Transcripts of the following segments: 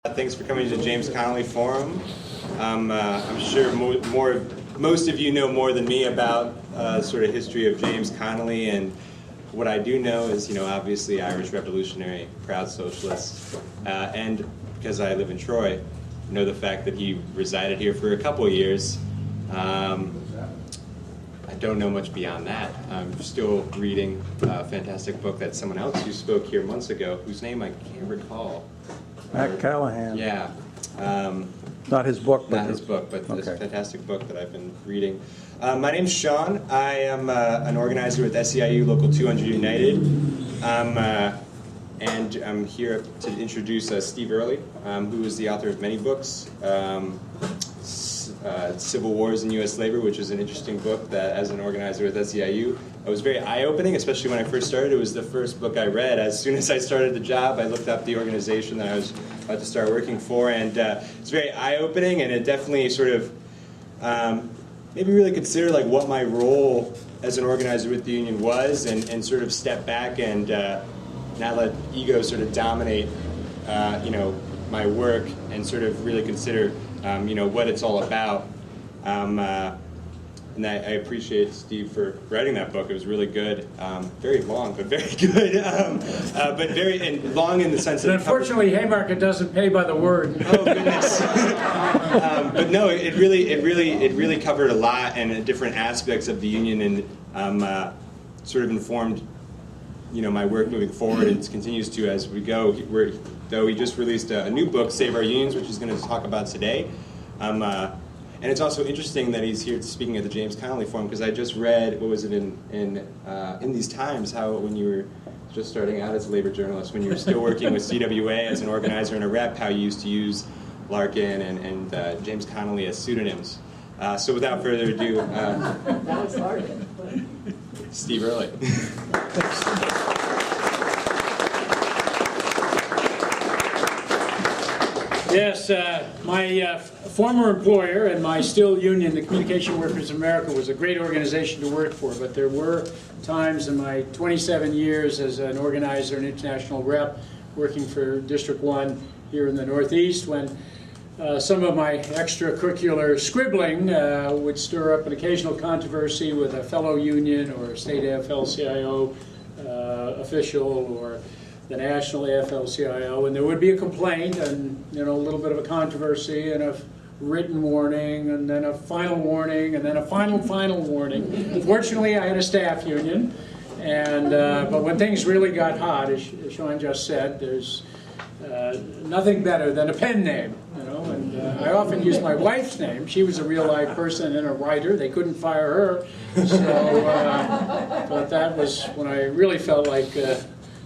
Thanks for coming to the James Connolly Forum. I'm sure most of you know more than me about sort of history of James Connolly, and what I do know is, obviously Irish revolutionary, proud socialist, and because I live in Troy, know the fact that he resided here for a couple of years. I don't know much beyond that. I'm still reading a fantastic book that someone else who spoke here months ago, whose name I can't recall. Matt Callahan. Yeah. Not his book, but not his book, but this fantastic book that I've been reading. My name's Sean. I am an organizer with SEIU Local 200 United, and I'm here to introduce Steve Early, who is the author of many books. Civil Wars and U.S. Labor, which is an interesting book that, as an organizer with SEIU, it was very eye-opening, especially when I first started. It was the first book I read. As soon as I started the job, I looked up the organization that I was about to start working for, and it's very eye-opening, and it definitely sort of made me really consider what my role as an organizer with the union was, and sort of step back and not let ego sort of dominate my work, and sort of really consider what it's all about. And I appreciate Steve for writing that book. It was really good. Very long, but very good. But very long in the sense that... Unfortunately, Haymarket doesn't pay by the word. Oh, goodness. But no, it really covered a lot and different aspects of the union, and sort of informed my work moving forward, and continues to as we go. Though he just released a new book, Save Our Unions, which he's going to talk about today. And it's also interesting that he's here speaking at the James Connolly Forum, because I just read, what was it in these times, how when you were just starting out as a labor journalist, when you were still working with CWA as an organizer and a rep, how you used to use Larkin and James Connolly as pseudonyms. So without further ado, that was Larkin. Steve Early. Yes, my former employer and my still union, the Communication Workers of America, was a great organization to work for, but there were times in my 27 years as an organizer and international rep working for District 1 here in the Northeast when some of my extracurricular scribbling would stir up an occasional controversy with a fellow union or state AFL-CIO official or the national AFL-CIO, and there would be a complaint and a little bit of a controversy and a written warning and then a final warning and then a final warning. Unfortunately, I had a staff union, and but when things really got hot, as Sean just said, there's nothing better than a pen name, and I often use my wife's name. She was a real life person and a writer. They couldn't fire her, so but that was when I really felt like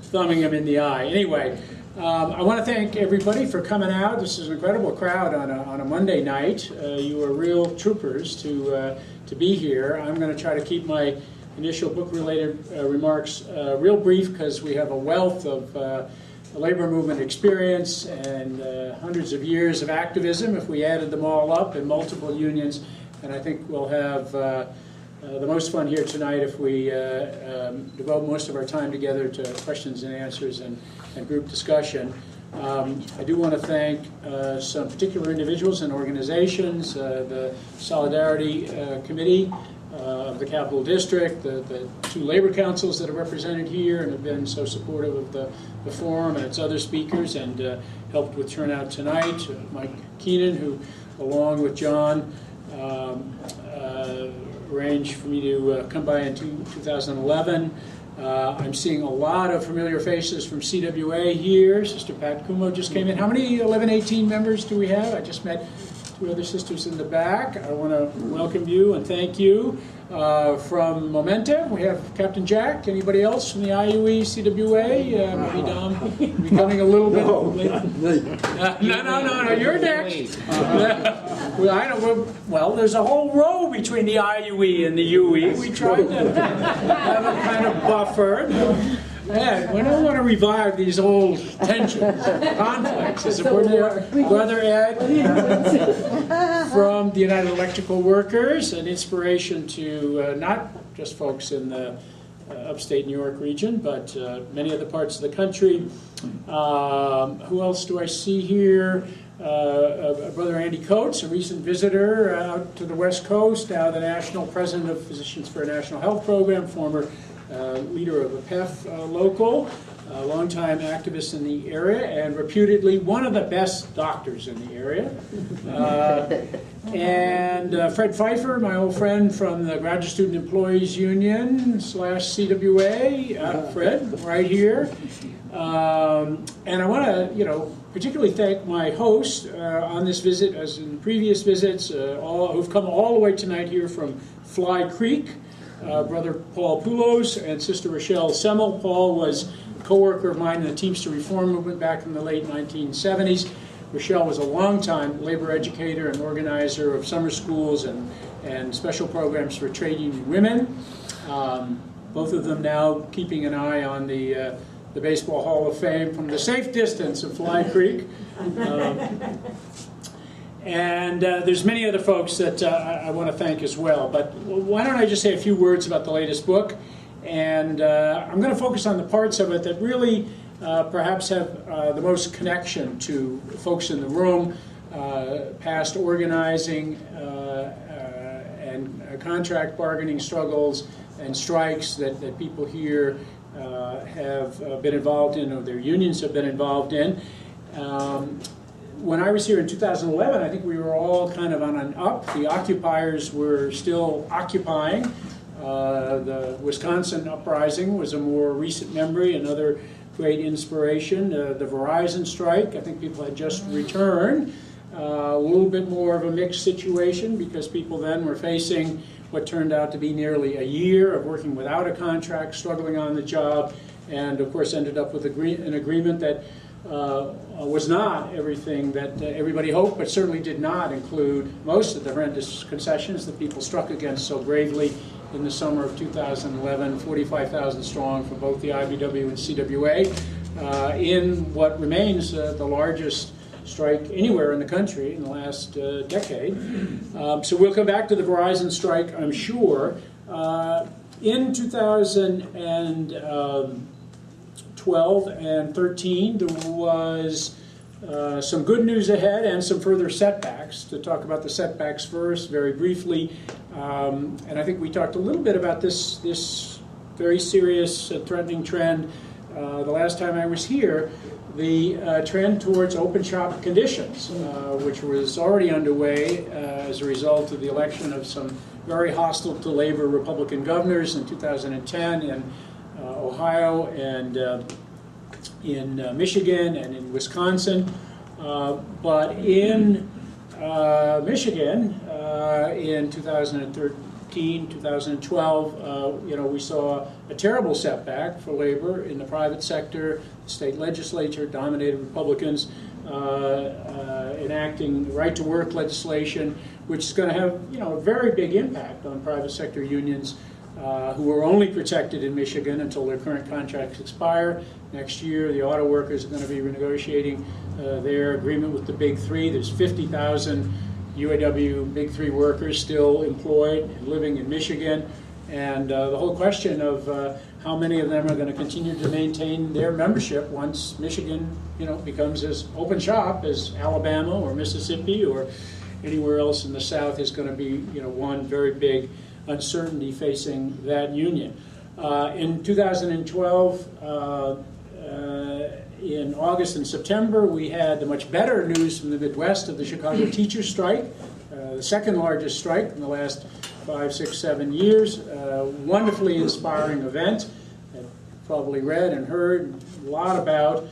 thumbing him in the eye. Anyway, I want to thank everybody for coming out. This is an incredible crowd on a Monday night. You are real troopers to be here. I'm going to try to keep my initial book-related remarks real brief, because we have a wealth of labor movement experience and hundreds of years of activism if we added them all up in multiple unions, and I think we'll have the most fun here tonight if we devote most of our time together to questions and answers and group discussion. I do want to thank some particular individuals and organizations, the Solidarity Committee of the Capital District, the two labor councils that are represented here and have been so supportive of the forum and its other speakers, and helped with turnout tonight. Mike Keenan, who along with John arranged for me to come by in 2011. I'm seeing a lot of familiar faces from CWA here. Sister Pat Kumo just came in. How many 1118 members do we have? I just met two other sisters in the back. I want to welcome you and thank you. From Momentum, we have Captain Jack. Anybody else from the IUE, CWA? Maybe Dom becoming a little bit late. No, you're next. Well, there's a whole row between the IUE and the UE. We tried to have a kind of buffer. Yeah, we don't want to revive these old tensions, conflicts. As a Brother Ed from the United Electrical Workers, an inspiration to not just folks in the upstate New York region, but many other parts of the country. Who else do I see here? Brother Andy Coates, a recent visitor out to the West Coast, now the National President of Physicians for a National Health Program, former leader of a PEF local, a longtime activist in the area, and reputedly one of the best doctors in the area. And Fred Pfeiffer, my old friend from the Graduate Student Employees Union / CWA, Fred, right here. And I want to, particularly thank my host on this visit, as in previous visits, who've come all the way tonight here from Fly Creek, Brother Paul Poulos and Sister Rochelle Semmel. Paul was a co-worker of mine in the Teamster Reform Movement back in the late 1970s. Rochelle was a longtime labor educator and organizer of summer schools and special programs for trade union women. Both of them now keeping an eye on the Baseball Hall of Fame from the safe distance of Fly Creek. And there's many other folks that I want to thank as well. But why don't I just say a few words about the latest book? And I'm going to focus on the parts of it that really perhaps have the most connection to folks in the room, past organizing and contract bargaining struggles and strikes that people here have been involved in, or their unions have been involved in. When I was here in 2011, I think we were all kind of on an up. The occupiers were still occupying. The Wisconsin uprising was a more recent memory, another great inspiration. The Verizon strike, I think people had just returned. A little bit more of a mixed situation because people then were facing what turned out to be nearly a year of working without a contract, struggling on the job, and of course ended up with an agreement that was not everything that everybody hoped, but certainly did not include most of the horrendous concessions that people struck against so bravely in the summer of 2011, 45,000 strong for both the IBW and CWA, in what remains the largest strike anywhere in the country in the last decade. So we'll come back to the Verizon strike, I'm sure. In 2012 and 13, there was some good news ahead and some further setbacks. To talk about the setbacks first, very briefly, and I think we talked a little bit about this very serious threatening trend the last time I was here, the trend towards open shop conditions, which was already underway as a result of the election of some very hostile to labor Republican governors in 2010 in Ohio and in Michigan and in Wisconsin. But in Michigan, in 2013, 2012, we saw a terrible setback for labor in the private sector. The state legislature, dominated Republicans, enacting right-to-work legislation, which is going to have a very big impact on private sector unions who are only protected in Michigan until their current contracts expire. Next year, the auto workers are going to be renegotiating their agreement with the Big Three. There's 50,000 UAW Big Three workers still employed and living in Michigan. And the whole question of how many of them are going to continue to maintain their membership once Michigan, becomes as open shop as Alabama or Mississippi or anywhere else in the South is going to be, one very big uncertainty facing that union. In 2012, in August and September, we had the much better news from the Midwest of the Chicago teachers' strike, the second largest strike in the last 5, 6, 7 years. Wonderfully inspiring event. I've probably read and heard a lot about.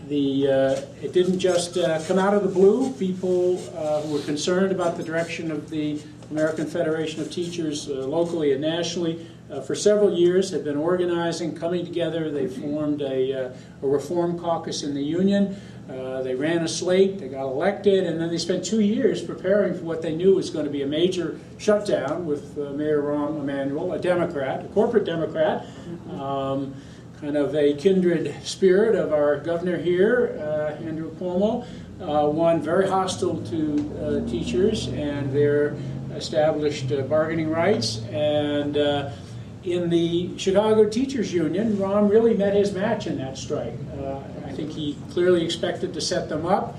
It didn't just come out of the blue. People who were concerned about the direction of the American Federation of Teachers locally and nationally for several years had been organizing, coming together. They formed a reform caucus in the union. They ran a slate, they got elected, and then they spent 2 years preparing for what they knew was going to be a major shutdown with Mayor Rahm Emanuel, a Democrat, a corporate Democrat, kind of a kindred spirit of our governor here, Andrew Cuomo, one very hostile to teachers and their established bargaining rights. And In the Chicago Teachers Union, Rahm really met his match in that strike. I think he clearly expected to set them up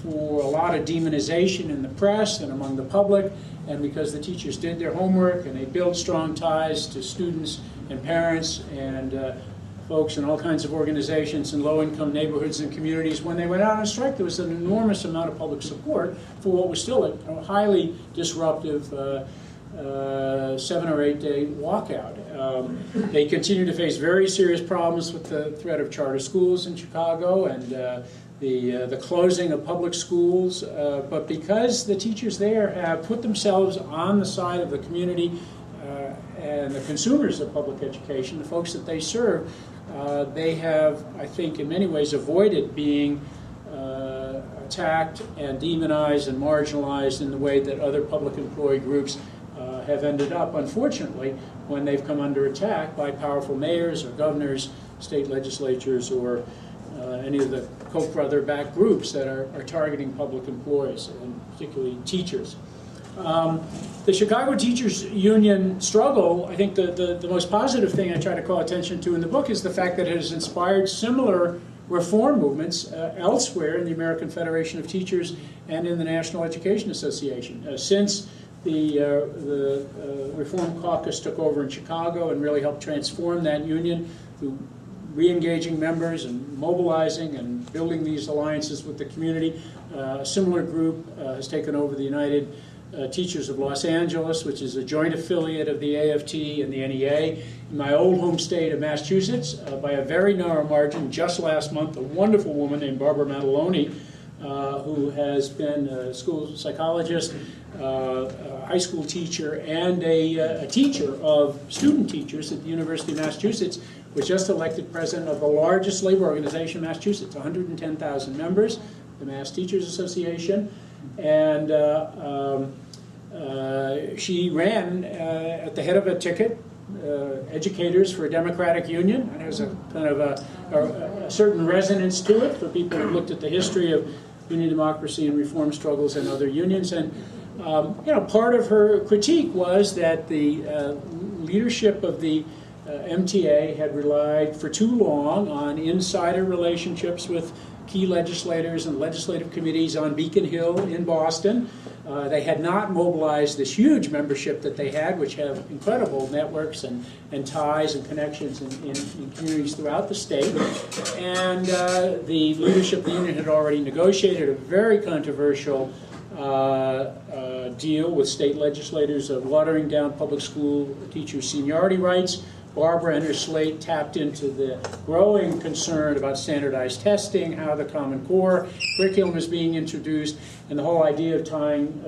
for a lot of demonization in the press and among the public, and because the teachers did their homework and they built strong ties to students and parents and folks in all kinds of organizations in low-income neighborhoods and communities, when they went out on strike, there was an enormous amount of public support for what was still a highly disruptive 7 or 8 day walkout. They continue to face very serious problems with the threat of charter schools in Chicago and the closing of public schools, but because the teachers there have put themselves on the side of the community and the consumers of public education, the folks that they serve, they have, I think, in many ways avoided being attacked and demonized and marginalized in the way that other public employee groups have ended up, unfortunately, when they've come under attack by powerful mayors or governors, state legislatures, or any of the Koch brother-backed groups that are targeting public employees, and particularly teachers. The Chicago Teachers Union struggle, I think the most positive thing I try to call attention to in the book is the fact that it has inspired similar reform movements elsewhere in the American Federation of Teachers and in the National Education Association. Since the Reform Caucus took over in Chicago and really helped transform that union through re-engaging members and mobilizing and building these alliances with the community. A similar group has taken over the United Teachers of Los Angeles, which is a joint affiliate of the AFT and the NEA. In my old home state of Massachusetts, by a very narrow margin, just last month, a wonderful woman named Barbara Mataloni, who has been a school psychologist, a high school teacher, and a teacher of student teachers at the University of Massachusetts, was just elected president of the largest labor organization in Massachusetts, 110,000 members, the Mass Teachers Association. And she ran at the head of a ticket, Educators for a Democratic Union. And there's a kind of a certain resonance to it for people who looked at the history of union democracy and reform struggles in other unions. And part of her critique was that the leadership of the MTA had relied for too long on insider relationships with key legislators and legislative committees on Beacon Hill in Boston. They had not mobilized this huge membership that they had, which have incredible networks and ties and connections in communities throughout the state. And the leadership of the union had already negotiated a very controversial deal with state legislators of watering down public school teachers' seniority rights. Barbara and her slate tapped into the growing concern about standardized testing, how the Common Core curriculum is being introduced, and the whole idea of tying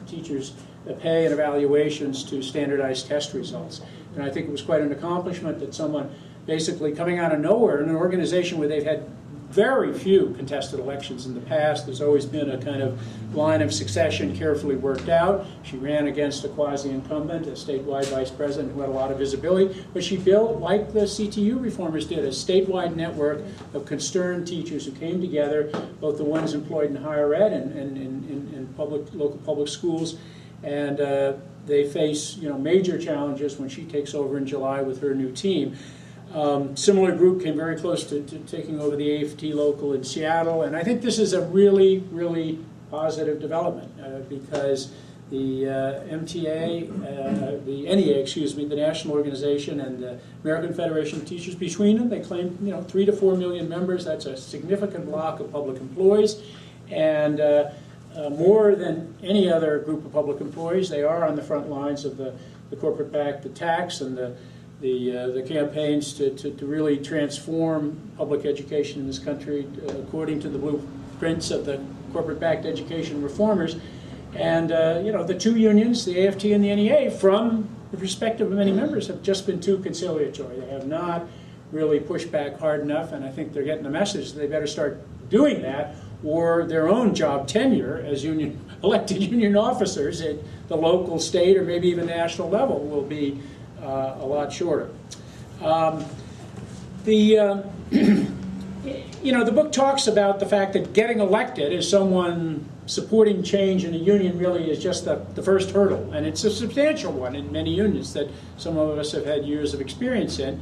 teachers' pay and evaluations to standardized test results. And I think it was quite an accomplishment that someone basically coming out of nowhere in an organization where they've had very few contested elections in the past. There's always been a kind of line of succession carefully worked out. She ran against a quasi-incumbent, a statewide vice president who had a lot of visibility, but she built, like the CTU reformers did, a statewide network of concerned teachers who came together, both the ones employed in higher ed and in local public schools, and they face major challenges when she takes over in July with her new team. Similar group came very close to taking over the AFT local in Seattle, and I think this is a really, really positive development because the MTA, the NEA, the national organization, and the American Federation of Teachers, between them, they claim 3 to 4 million members. That's a significant block of public employees, and more than any other group of public employees, they are on the front lines of the corporate-backed attacks and the campaigns to really transform public education in this country according to the blueprints of the corporate-backed education reformers. And the two unions, the AFT and the NEA, from the perspective of many members, have just been too conciliatory. They have not really pushed back hard enough, and I think they're getting the message that they better start doing that, or their own job tenure as elected union officers at the local, state, or maybe even national level will be a lot shorter. you know, the book talks about the fact that getting elected as someone supporting change in a union really is just the first hurdle, and it's a substantial one in many unions that some of us have had years of experience in.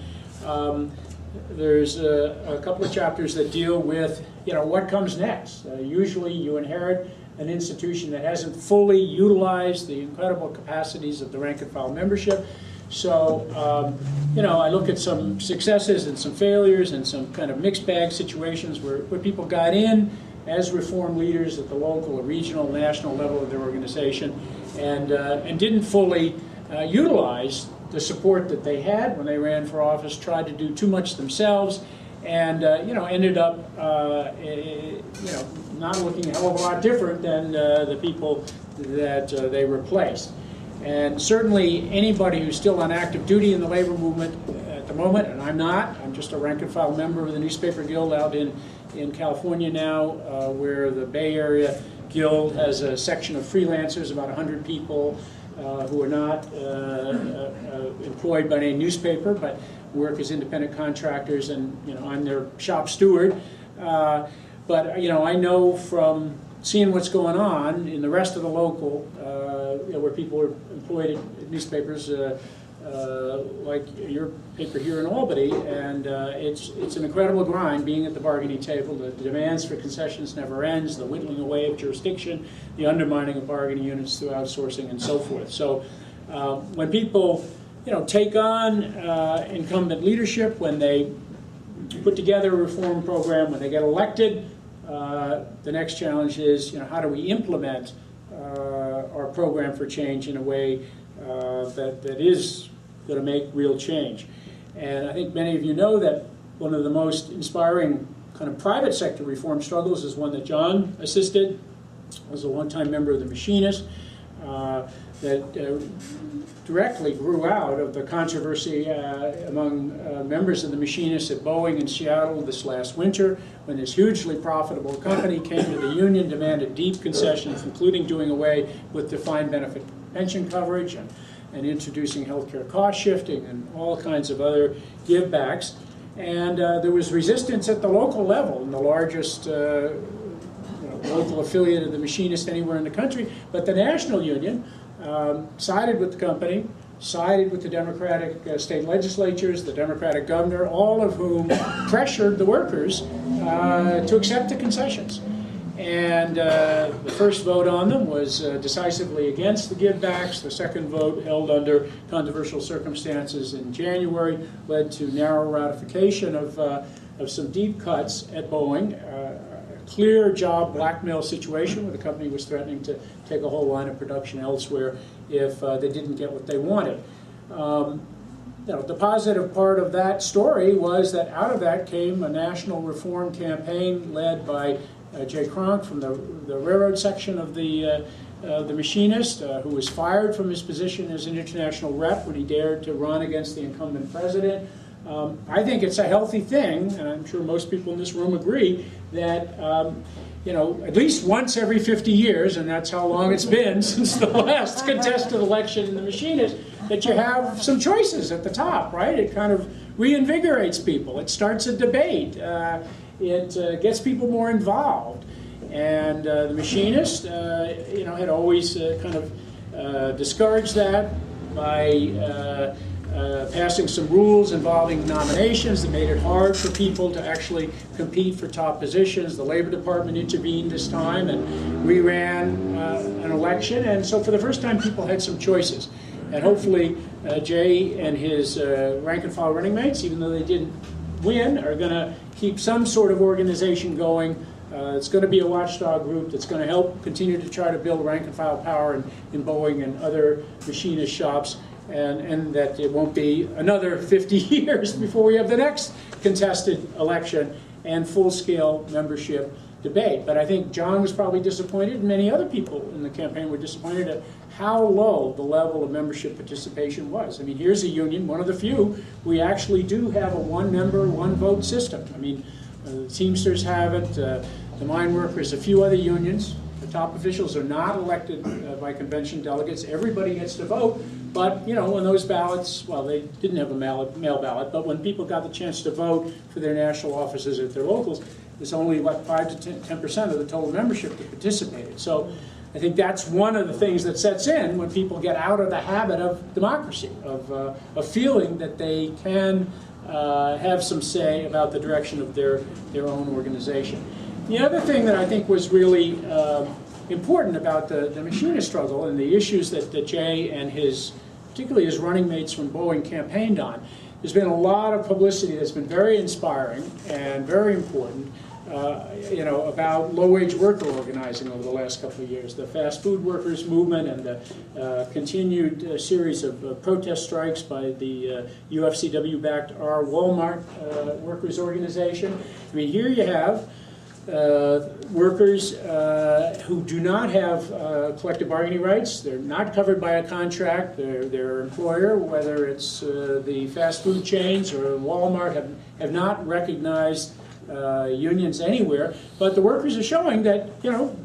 There's a couple of chapters that deal with, you know, what comes next. Usually you inherit an institution that hasn't fully utilized the incredible capacities of the rank and file membership. So, you know, I look at some successes and some failures and some kind of mixed bag situations where people got in as reform leaders at the local or regional, national level of their organization and didn't fully utilize the support that they had when they ran for office, tried to do too much themselves, and you know, ended up you know, not looking a hell of a lot different than the people that they replaced. And certainly anybody who's still on active duty in the labor movement at the moment, and I'm not, I'm just a rank and file member of the Newspaper Guild out in California now, where the Bay Area Guild has a section of freelancers, about 100 people who are not employed by any newspaper, but work as independent contractors, and you know, I'm their shop steward. But you know, I know from seeing what's going on in the rest of the local, you know, where people are employed at newspapers like your paper here in Albany, and it's an incredible grind being at the bargaining table. The demands for concessions never ends, the whittling away of jurisdiction, the undermining of bargaining units through outsourcing, and so forth. So when people, you know, take on incumbent leadership, when they put together a reform program, when they get elected, the next challenge is, you know, how do we implement our program for change in a way that is going to make real change. And I think many of you know that one of the most inspiring kind of private sector reform struggles is one that John assisted as a longtime member of the Machinists, that directly grew out of the controversy among members of the Machinists at Boeing in Seattle this last winter, when this hugely profitable company came to the union, demanded deep concessions, including doing away with defined benefit pension coverage and introducing healthcare cost shifting and all kinds of other givebacks. And there was resistance at the local level, in the largest local affiliate of the Machinists anywhere in the country. But the national union sided with the company, sided with the Democratic state legislatures, the Democratic governor, all of whom pressured the workers to accept the concessions. And the first vote on them was decisively against the givebacks. The second vote, held under controversial circumstances in January, led to narrow ratification of some deep cuts at Boeing. A clear job blackmail situation where the company was threatening to take a whole line of production elsewhere if they didn't get what they wanted. You know, the positive part of that story was that out of that came a national reform campaign led by Jay Cronk from the railroad section of the Machinist, who was fired from his position as an international rep when he dared to run against the incumbent president. I think it's a healthy thing, and I'm sure most people in this room agree, that you know, at least once every 50 years, and that's how long it's been since the last contested election in the Machinist, that you have some choices at the top, right? It kind of reinvigorates people. It starts a debate. It gets people more involved. And the Machinist, you know, had always kind of discouraged that by passing some rules involving nominations that made it hard for people to actually compete for top positions. The Labor Department intervened this time and reran an election, and so for the first time people had some choices. And hopefully Jay and his rank and file running mates, even though they didn't win, are going to keep some sort of organization going. It's going to be a watchdog group that's going to help continue to try to build rank and file power in Boeing and other machinist shops, and that it won't be another 50 years before we have the next contested election and full-scale membership debate. But I think John was probably disappointed, and many other people in the campaign were disappointed at how low the level of membership participation was. I mean, here's a union, one of the few, we actually do have a one-member, one-vote system. I mean, the Teamsters have it, the mine workers, a few other unions, The top officials are not elected by convention delegates. Everybody gets to vote, but when those ballots, well, they didn't have a mail ballot, but when people got the chance to vote for their national offices at their locals, there's only, 5 to 10% of the total membership that participated. So I think that's one of the things that sets in when people get out of the habit of democracy, of feeling that they can have some say about the direction of their own organization. The other thing that I think was really important about the machinist struggle and the issues that Jay and particularly his running mates from Boeing campaigned on, there's been a lot of publicity that's been very inspiring and very important, about low-wage worker organizing over the last couple of years. The fast food workers movement and the continued series of protest strikes by the UFCW-backed our Walmart workers organization. I mean, here you have workers who do not have collective bargaining rights. They're not covered by a contract. Their employer, whether it's the fast food chains or Walmart, have not recognized unions anywhere. But the workers are showing that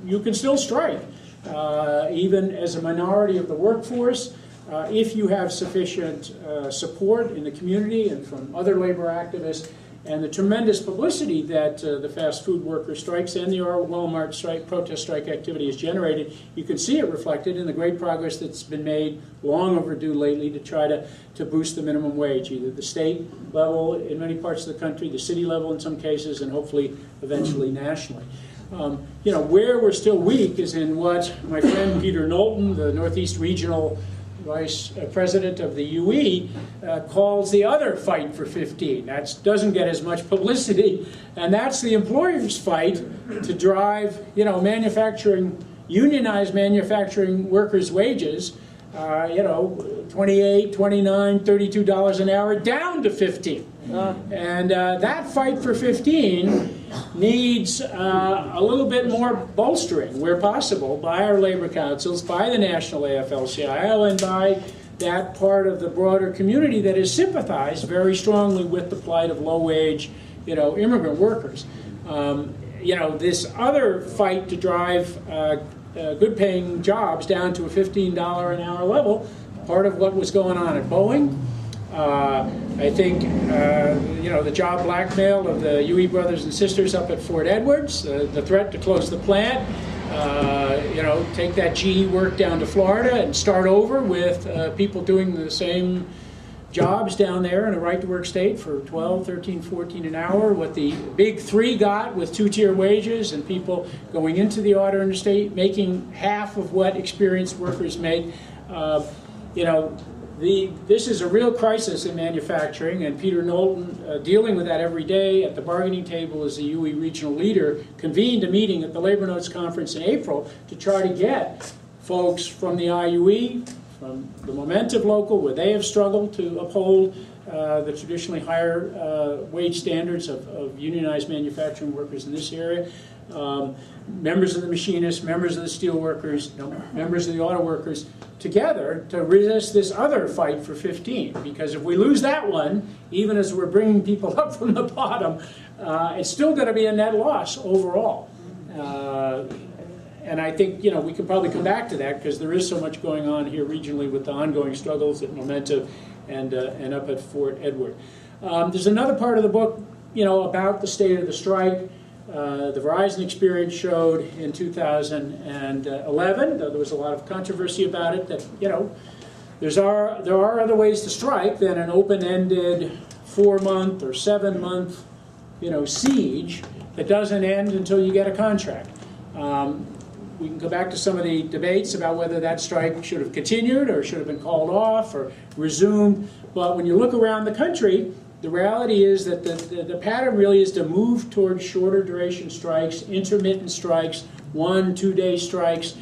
you can still strike, even as a minority of the workforce, if you have sufficient support in the community and from other labor activists. And the tremendous publicity that the fast food worker strikes and the Walmart strike, protest strike activity has generated, you can see it reflected in the great progress that's been made, long overdue lately, to try to boost the minimum wage, either the state level in many parts of the country, the city level in some cases, and hopefully eventually nationally. Where we're still weak is in what my friend Peter Knowlton, the Northeast Regional Vice President of the UE, calls the other fight for 15. That doesn't get as much publicity, and that's the employer's fight to drive, manufacturing, unionized manufacturing workers' wages, $28, $29, $32 an hour down to 15. And that fight for 15 needs a little bit more bolstering, where possible, by our labor councils, by the National AFL-CIO, and by that part of the broader community that has sympathized very strongly with the plight of low-wage, immigrant workers. This other fight to drive good-paying jobs down to a $15 an hour level, part of what was going on at Boeing. I think, the job blackmail of the UE brothers and sisters up at Fort Edwards, the threat to close the plant, take that GE work down to Florida and start over with people doing the same jobs down there in a right-to-work state for 12, 13, 14 an hour, what the big three got with two-tier wages, and people going into the auto industry making half of what experienced workers make. This is a real crisis in manufacturing, and Peter Knowlton, dealing with that every day at the bargaining table as the UE regional leader, convened a meeting at the Labor Notes Conference in April to try to get folks from the IUE, from the Momentive local, where they have struggled to uphold the traditionally higher wage standards of unionized manufacturing workers in this area, members of the machinists, members of the steel workers, members of the auto workers, together to resist this other fight for 15. Because if we lose that one, even as we're bringing people up from the bottom, it's still going to be a net loss overall. And I think we could probably come back to that, because there is so much going on here regionally with the ongoing struggles at Momentive and up at Fort Edward. There's another part of the book about the state of the strike. The Verizon experience showed in 2011, though there was a lot of controversy about it, that there are other ways to strike than an open-ended 4-month or 7-month siege that doesn't end until you get a contract. We can go back to some of the debates about whether that strike should have continued or should have been called off or resumed. But when you look around the country, the reality is that the pattern really is to move towards shorter duration strikes, intermittent strikes, 1-2-day strikes.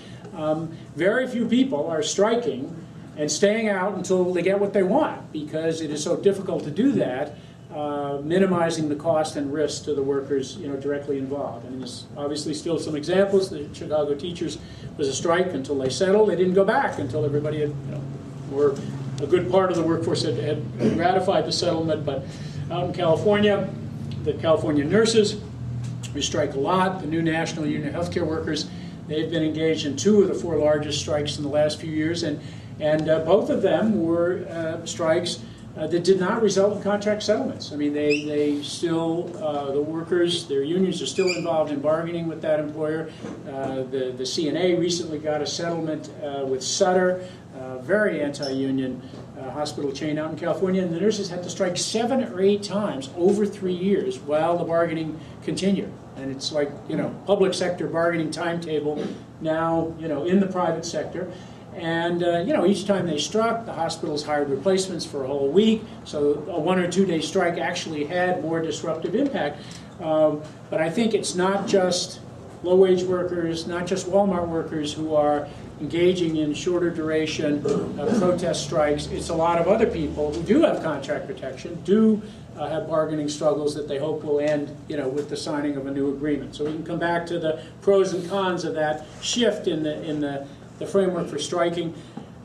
Very few people are striking and staying out until they get what they want, because it is so difficult to do that, minimizing the cost and risk to the workers directly involved. And there's obviously still some examples. The Chicago teachers was a strike until they settled. They didn't go back until everybody had, or a good part of the workforce had ratified the settlement. But out in California, the California nurses, we strike a lot. The new National Union of Healthcare Workers, They've been engaged in 2 of the 4 largest strikes in the last few years, and both of them were strikes that did not result in contract settlements. I mean, they still, the workers, their unions are still involved in bargaining with that employer. The CNA recently got a settlement with Sutter, very anti-union hospital chain out in California, and the nurses had to strike 7 or 8 times over 3 years while the bargaining continued. And it's like, public sector bargaining timetable now, in the private sector. And, each time they struck, the hospitals hired replacements for a whole week. So a 1 or 2 day strike actually had more disruptive impact. But I think it's not just low-wage workers, not just Walmart workers who are engaging in shorter duration protest strikes. It's a lot of other people who do have contract protection, do have bargaining struggles that they hope will end, with the signing of a new agreement. So we can come back to the pros and cons of that shift in the framework for striking.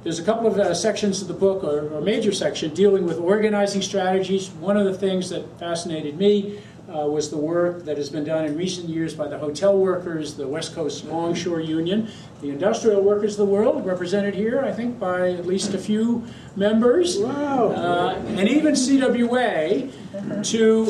There's a couple of sections of the book, or a major section, dealing with organizing strategies. One of the things that fascinated me was the work that has been done in recent years by the hotel workers, the West Coast Longshore Union, the industrial workers of the world, represented here, I think, by at least a few members, and even CWA, to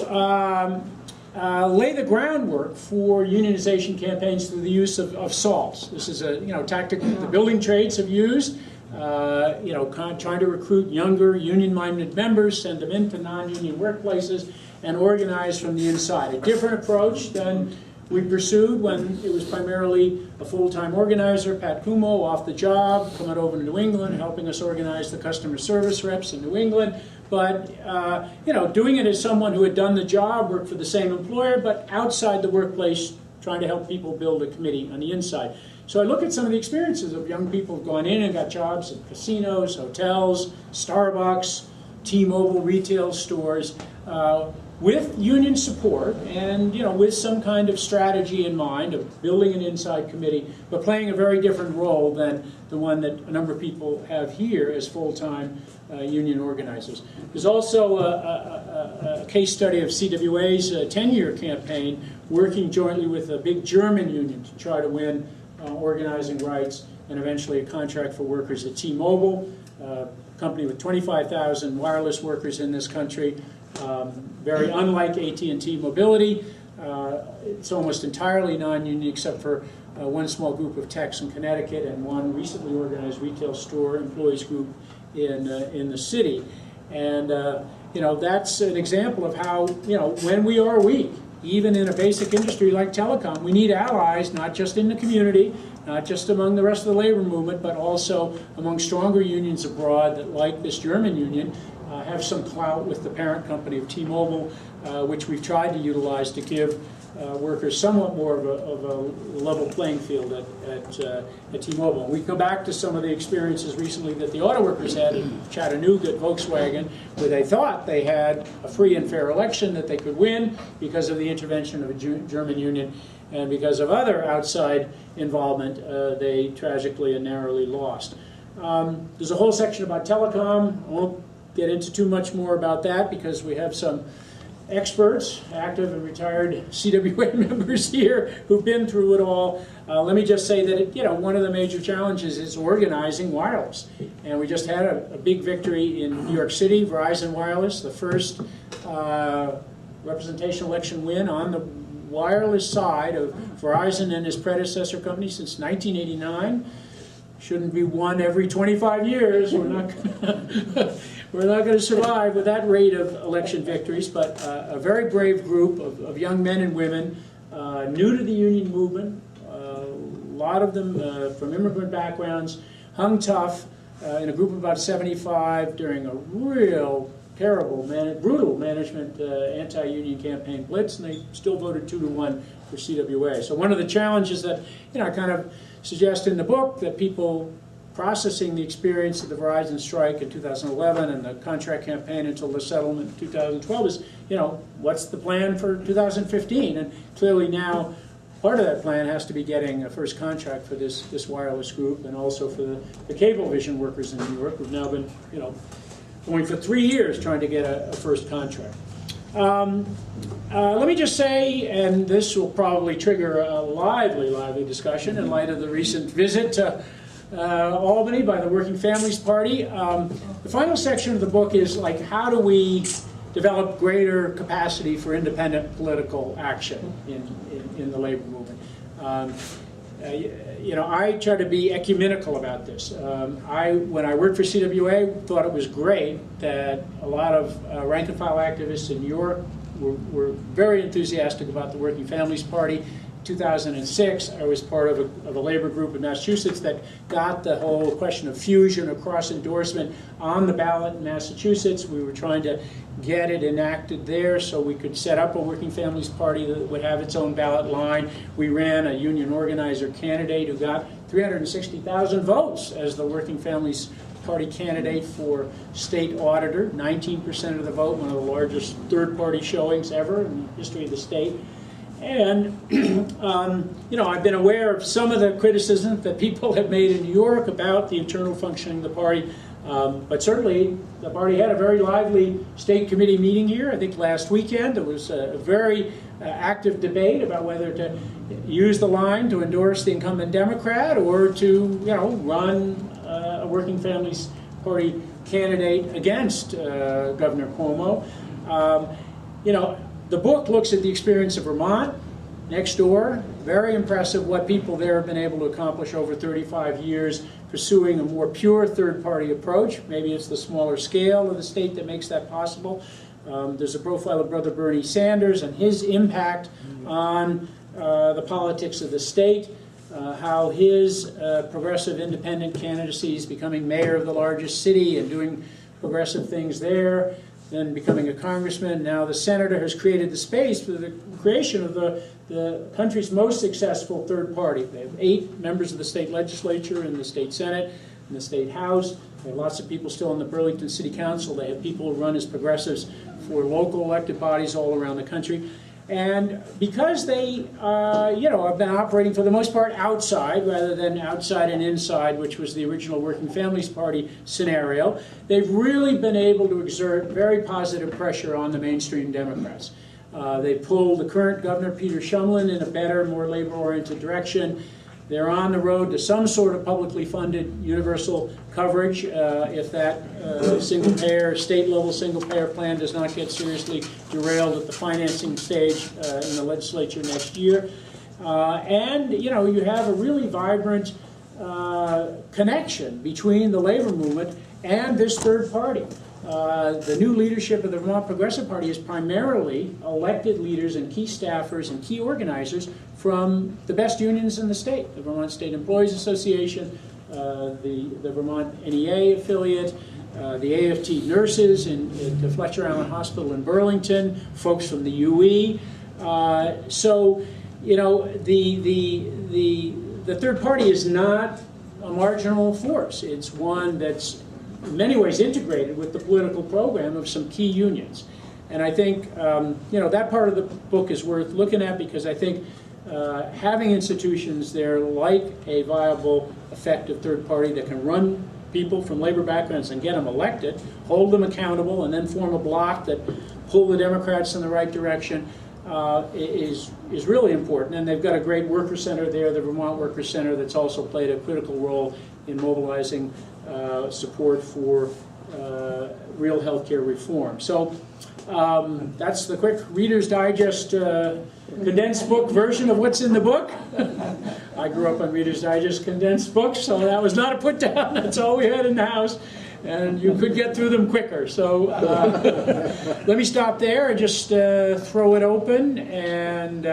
lay the groundwork for unionization campaigns through the use of salts. This is a tactic that the building trades have used, trying to recruit younger union-minded members, send them into non-union workplaces, and organize from the inside. A different approach than we pursued when it was primarily a full-time organizer, Pat Kumo, off the job, coming over to New England, helping us organize the customer service reps in New England. But, doing it as someone who had done the job, worked for the same employer, but outside the workplace, trying to help people build a committee on the inside. So I look at some of the experiences of young people who've gone in and got jobs at casinos, hotels, Starbucks, T-Mobile retail stores, with union support and, with some kind of strategy in mind of building an inside committee, but playing a very different role than the one that a number of people have here as full-time union organizers. There's also a case study of CWA's 10-year campaign working jointly with a big German union to try to win organizing rights and eventually a contract for workers at T-Mobile, a company with 25,000 wireless workers in this country. Very unlike AT&T Mobility. It's almost entirely non-union except for one small group of techs in Connecticut and one recently organized retail store employees group in the city. And that's an example of how, when we are weak, even in a basic industry like telecom, we need allies, not just in the community, not just among the rest of the labor movement, but also among stronger unions abroad that, like this German union, have some clout with the parent company of T-Mobile, which we've tried to utilize to give workers somewhat more of a level playing field at T-Mobile. And we come back to some of the experiences recently that the auto workers had in Chattanooga at Volkswagen, where they thought they had a free and fair election that they could win because of the intervention of a German union, and because of other outside involvement, they tragically and narrowly lost. There's a whole section about telecom. I won't get into too much more about that because we have some experts, active and retired CWA members here who've been through it all. Let me just say that one of the major challenges is organizing wireless. And we just had a big victory in New York City, Verizon Wireless, the first representation election win on the wireless side of Verizon and his predecessor company since 1989. Shouldn't be one every 25 years. We're not going to survive with that rate of election victories, but a very brave group of young men and women, new to the union movement, a lot of them from immigrant backgrounds, hung tough in a group of about 75 during a real terrible, brutal management anti-union campaign blitz, and they still voted 2-1 for CWA. So one of the challenges that I kind of suggest in the book that people processing the experience of the Verizon strike in 2011 and the contract campaign until the settlement in 2012 is, what's the plan for 2015? And clearly now, part of that plan has to be getting a first contract for this wireless group, and also for the Cablevision workers in New York who've now been, going for 3 years trying to get a first contract. Let me just say, and this will probably trigger a lively discussion in light of the recent visit to Albany by the Working Families Party. The final section of the book is like, how do we develop greater capacity for independent political action in the labor movement? You know, I try to be ecumenical about this. When I worked for CWA, thought it was great that a lot of rank and file activists in New York were very enthusiastic about the Working Families Party. 2006, I was part of a labor group in Massachusetts that got the whole question of fusion or cross-endorsement on the ballot in Massachusetts. We were trying to get it enacted there so we could set up a Working Families Party that would have its own ballot line. We ran a union organizer candidate who got 360,000 votes as the Working Families Party candidate for state auditor, 19% of the vote, one of the largest third-party showings ever in the history of the state. And, you know, I've been aware of some of the criticism that people have made in New York about the internal functioning of the party. But certainly, the party had a very lively state committee meeting here. I think last weekend there was a very active debate about whether to use the line to endorse the incumbent Democrat or to, you know, run a Working Families Party candidate against Governor Cuomo. You know, the book looks at the experience of Vermont, next door. Very impressive what people there have been able to accomplish over 35 years pursuing a more pure third-party approach. Maybe it's the smaller scale of the state that makes that possible. There's a profile of Brother Bernie Sanders and his impact on the politics of the state, how his progressive independent candidacy is becoming mayor of the largest city and doing progressive things there, then becoming a congressman. Now the senator has created the space for the creation of the country's most successful third party. They have 8 members of the state legislature and the state senate and the state house. They have lots of people still in the Burlington City Council. They have people who run as progressives for local elected bodies all around the country. And because they, you know, have been operating for the most part outside rather than outside and inside, which was the original Working Families Party scenario, they've really been able to exert very positive pressure on the mainstream Democrats. They pulled the current Governor Peter Shumlin in a better, more labor-oriented direction. They're on the road to some sort of publicly funded universal coverage if that single-payer, state-level single-payer plan does not get seriously derailed at the financing stage in the legislature next year. And, you know, you have a really vibrant connection between the labor movement and this third party. The new leadership of the Vermont Progressive Party is primarily elected leaders and key staffers and key organizers from the best unions in the state, the Vermont State Employees Association, the Vermont NEA affiliate, the AFT nurses at the Fletcher Allen Hospital in Burlington, folks from the UE. So, you know, the third party is not a marginal force. It's one that's in many ways integrated with the political program of some key unions. And I think, you know, that part of the book is worth looking at because I think having institutions there like a viable, effective third party that can run people from labor backgrounds and get them elected, hold them accountable, and then form a bloc that pull the Democrats in the right direction is really important. And they've got a great worker center there, the Vermont Worker Center, that's also played a critical role in mobilizing support for real healthcare reform. So that's the quick Reader's Digest condensed book version of what's in the book. I grew up on Reader's Digest condensed books, so that was not a put down. That's all we had in the house, and you could get through them quicker. So let me stop there and just throw it open, and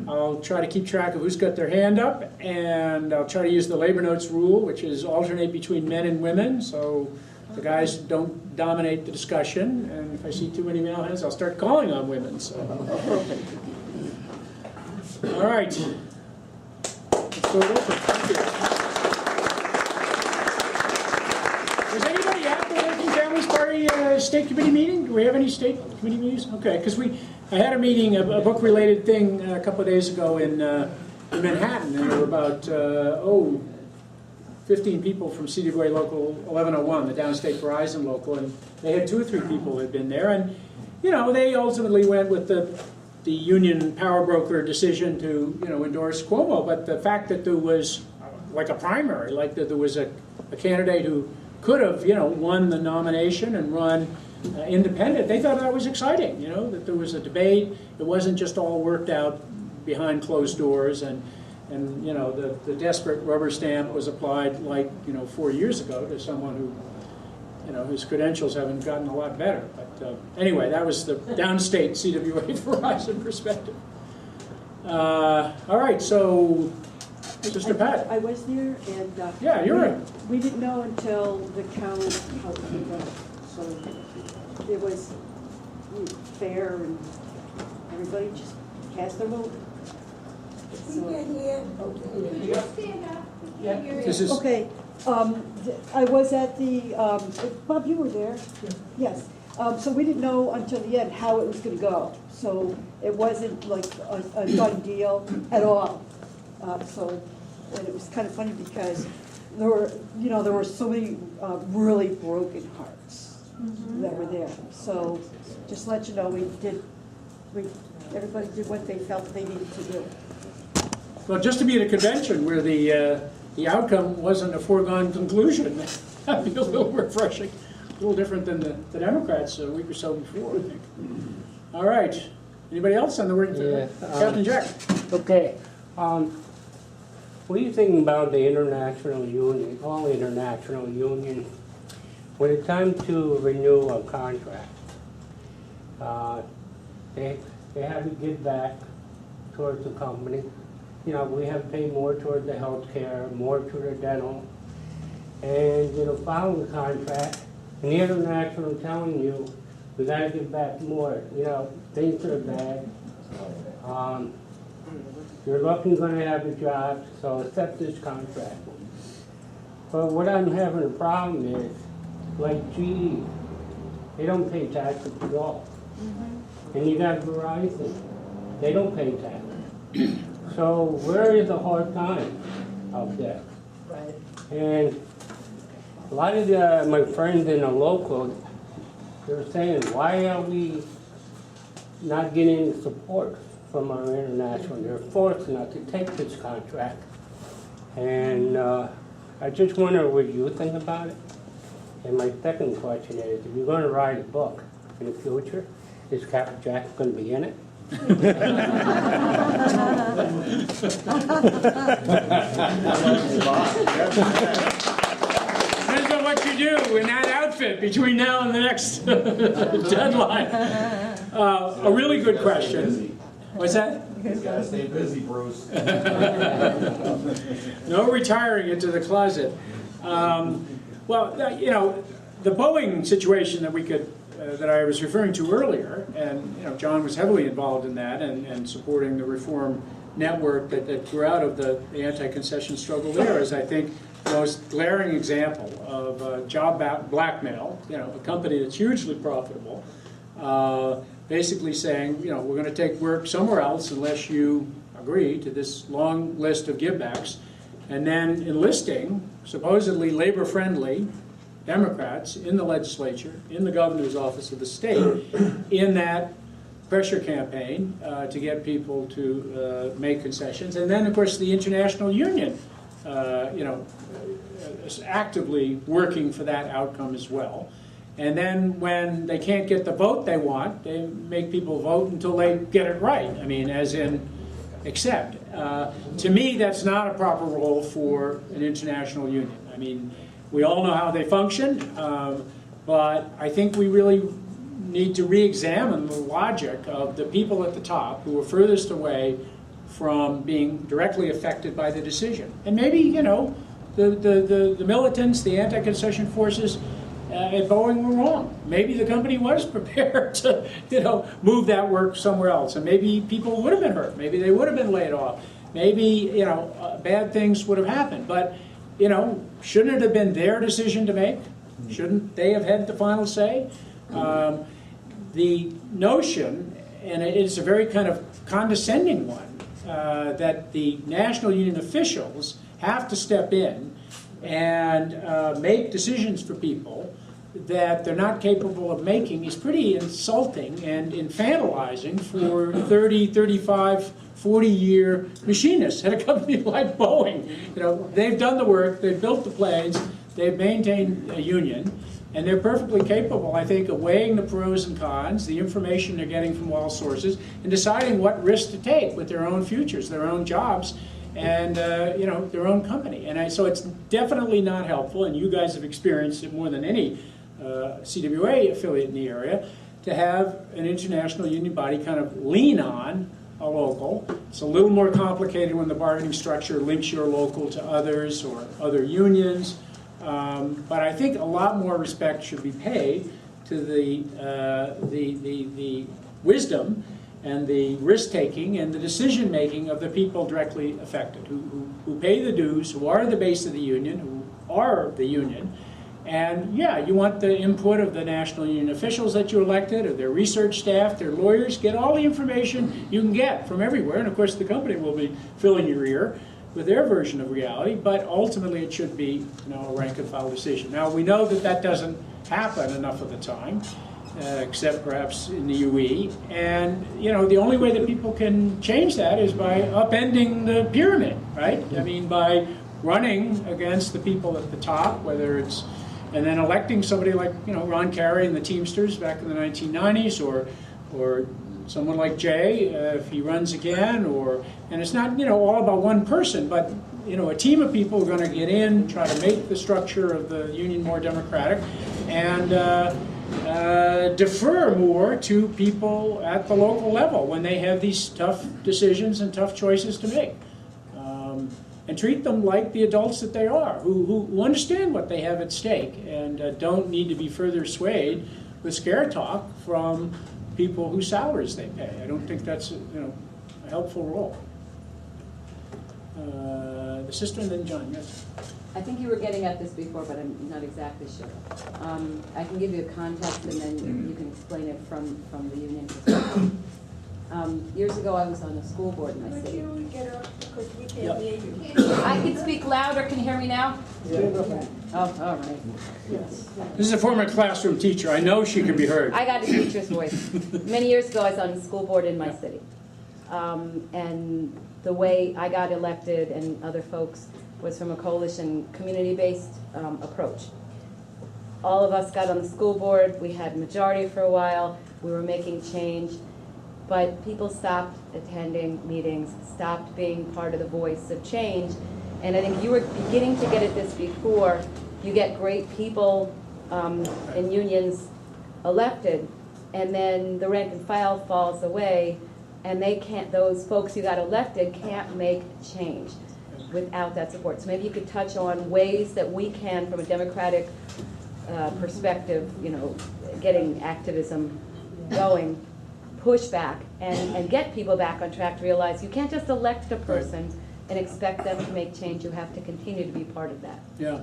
I'll try to keep track of who's got their hand up, and I'll try to use the labor notes rule, which is alternate between men and women, so the guys don't dominate the discussion, and if I see too many male hands, I'll start calling on women. So. All right. Let's throw it open. Thank you. Does anybody have the Working Families Party State Committee meeting? Do we have any State Committee meetings? Okay, because I had a meeting, a book-related thing a couple of days ago in Manhattan, and there were about, 15 people from CWA Local 1101, the downstate Verizon local, and they had 2 or 3 people who had been there. And, you know, they ultimately went with the union power broker decision to, you know, endorse Cuomo. But the fact that there was like a primary, like that there was a candidate who could have, you know, won the nomination and run independent, they thought that was exciting, you know, that there was a debate. It wasn't just all worked out behind closed doors, and you know, the desperate rubber stamp was applied, like, you know, 4 years ago to someone who, you know, his credentials haven't gotten a lot better. But anyway, that was the downstate CWA Verizon perspective. All right, so Sister Pat. I was there, and Yeah, you're right. we didn't know until the count how it would go. So it was fair, and everybody just cast their vote. So, This is okay, I was at the, Bob, you were there? Yes. So we didn't know until the end how it was gonna go. So it wasn't like a done deal at all. And it was kind of funny because there were so many really broken hearts that were there. So just to let you know, everybody did what they felt they needed to do. well, just to be at a convention where the outcome wasn't a foregone conclusion, that'd be a little refreshing, a little different than the Democrats a week or so before, I think. All right, anybody else on the word? Yeah, Captain Jack. Okay. What do you think about the international union, all international unions, when it's time to renew a contract? They have to give back towards the company. You know, we have to pay more toward the health care, more to the dental, and, you know, following the contract, and the international telling you, we gotta give back more, you know, things are bad. You're lucky you're gonna have a job, so accept this contract. But what I'm having a problem is, like GE, they don't pay taxes at all. And you got Verizon, they don't pay taxes. So where is the hard time out there? Right. And a lot of my friends in the local, they're saying, why are we not getting support from our international? They're forced not to take this contract. And I just wonder what you think about it. And my second question is, if you're going to write a book in the future, is Captain Jack going to be in it? Depends on what you do in that outfit between now and the next deadline. A really good question. What's that? You gotta stay busy, Bruce. No retiring into the closet. Well, you know, the Boeing situation that we could, that I was referring to earlier, and, you know, John was heavily involved in that and supporting the reform network that grew out of the anti-concession struggle there, is, I think, the most glaring example of job blackmail. You know, a company that's hugely profitable, basically saying, you know, we're going to take work somewhere else unless you agree to this long list of givebacks, and then enlisting supposedly labor-friendly Democrats in the legislature, in the governor's office of the state, in that pressure campaign to get people to make concessions. And then, of course, the international union, you know, is actively working for that outcome as well. And then when they can't get the vote they want, they make people vote until they get it right. I mean, as in, accept. To me, that's not a proper role for an international union. I mean, we all know how they function, but I think we really need to re-examine the logic of the people at the top who are furthest away from being directly affected by the decision. And maybe, you know, the militants, the anti-concession forces at Boeing were wrong. Maybe the company was prepared to, you know, move that work somewhere else, and maybe people would have been hurt. Maybe they would have been laid off. Maybe, you know, bad things would have happened. But, you know, shouldn't it have been their decision to make? Shouldn't they have had the final say? The notion, and it's a very kind of condescending one, that the national union officials have to step in and make decisions for people that they're not capable of making is pretty insulting and infantilizing for 30, 35, 40-year machinists at a company like Boeing. You know, they've done the work, they've built the planes, they've maintained a union, and they're perfectly capable, I think, of weighing the pros and cons, the information they're getting from all sources, and deciding what risks to take with their own futures, their own jobs, and you know, their own company. And so it's definitely not helpful, and you guys have experienced it more than any CWA affiliate in the area, to have an international union body kind of lean on a local. It's a little more complicated when the bargaining structure links your local to others or other unions. But I think a lot more respect should be paid to the wisdom and the risk-taking and the decision-making of the people directly affected, who pay the dues, who are the base of the union, who are the union. And yeah, you want the input of the national union officials that you elected, or their research staff, their lawyers. Get all the information you can get from everywhere. And of course, the company will be filling your ear with their version of reality, but ultimately it should be, you know, a rank and file decision. Now, we know that that doesn't happen enough of the time, except perhaps in the UE. And, you know, the only way that people can change that is by upending the pyramid, right? I mean, by running against the people at the top, whether it's, and then electing somebody like, you know, Ron Carey and the Teamsters back in the 1990s, or someone like Jay, if he runs again, and it's not, you know, all about one person, but, you know, a team of people are going to get in, try to make the structure of the union more democratic, and defer more to people at the local level when they have these tough decisions and tough choices to make. And treat them like the adults that they are, who understand what they have at stake and don't need to be further swayed with scare talk from people whose salaries they pay. I don't think that's, you know, a helpful role. The sister and then John, yes. I think you were getting at this before, but I'm not exactly sure. I can give you a context and then you can explain it from the union perspective. Years ago, I was on a school board in my city. Could you get up, because we can't hear you. I can speak louder. Can you hear me now? Yeah. Oh, all right. Yes. This is a former classroom teacher. I know she can be heard. I got a teacher's voice. Many years ago, I was on a school board in my city. And the way I got elected and other folks was from a coalition, community-based approach. All of us got on the school board. We had majority for a while. We were making change. But people stopped attending meetings, stopped being part of the voice of change. And I think you were beginning to get at this before. You get great people in unions elected, and then the rank and file falls away, and they can't, those folks who got elected can't make change without that support. So maybe you could touch on ways that we can, from a democratic perspective, you know, getting activism going, push back and get people back on track to realize you can't just elect a person and expect them to make change. You have to continue to be part of that. Yeah.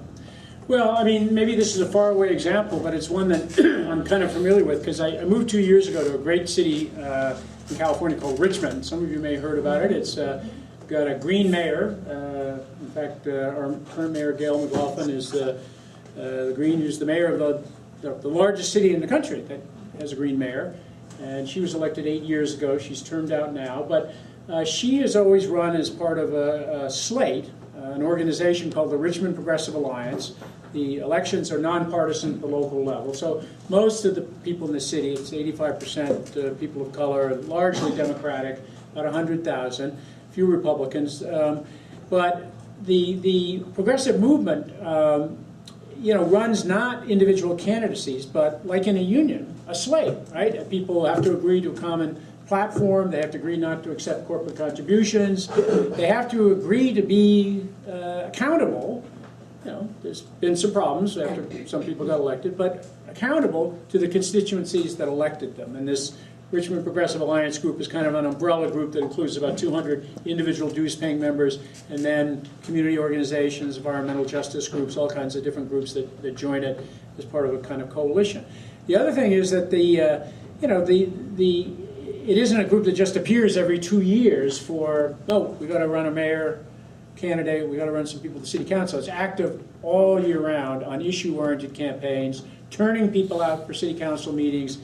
Well, I mean, maybe this is a faraway example, but it's one that I'm kind of familiar with, because I moved 2 years ago to a great city in California called Richmond. Some of you may have heard about it. It's got a green mayor. In fact, our current mayor, Gail McLaughlin, is the green, who's the mayor of the largest city in the country that has a green mayor. And she was elected 8 years ago. She's termed out now. But she has always run as part of a slate, an organization called the Richmond Progressive Alliance. The elections are nonpartisan at the local level. So most of the people in the city, it's 85% people of color, largely Democratic, about 100,000, few Republicans. But the progressive movement you know, runs not individual candidacies, but like in a union, a slate, right? People have to agree to a common platform. They have to agree not to accept corporate contributions. They have to agree to be accountable. You know, there's been some problems after some people got elected, but accountable to the constituencies that elected them. And this Richmond Progressive Alliance group is kind of an umbrella group that includes about 200 individual dues-paying members, and then community organizations, environmental justice groups, all kinds of different groups that join it as part of a kind of coalition. The other thing is that it isn't a group that just appears every 2 years for, oh, we got to run a mayor candidate, we got to run some people to city council. It's active all year round on issue-oriented campaigns, turning people out for city council meetings,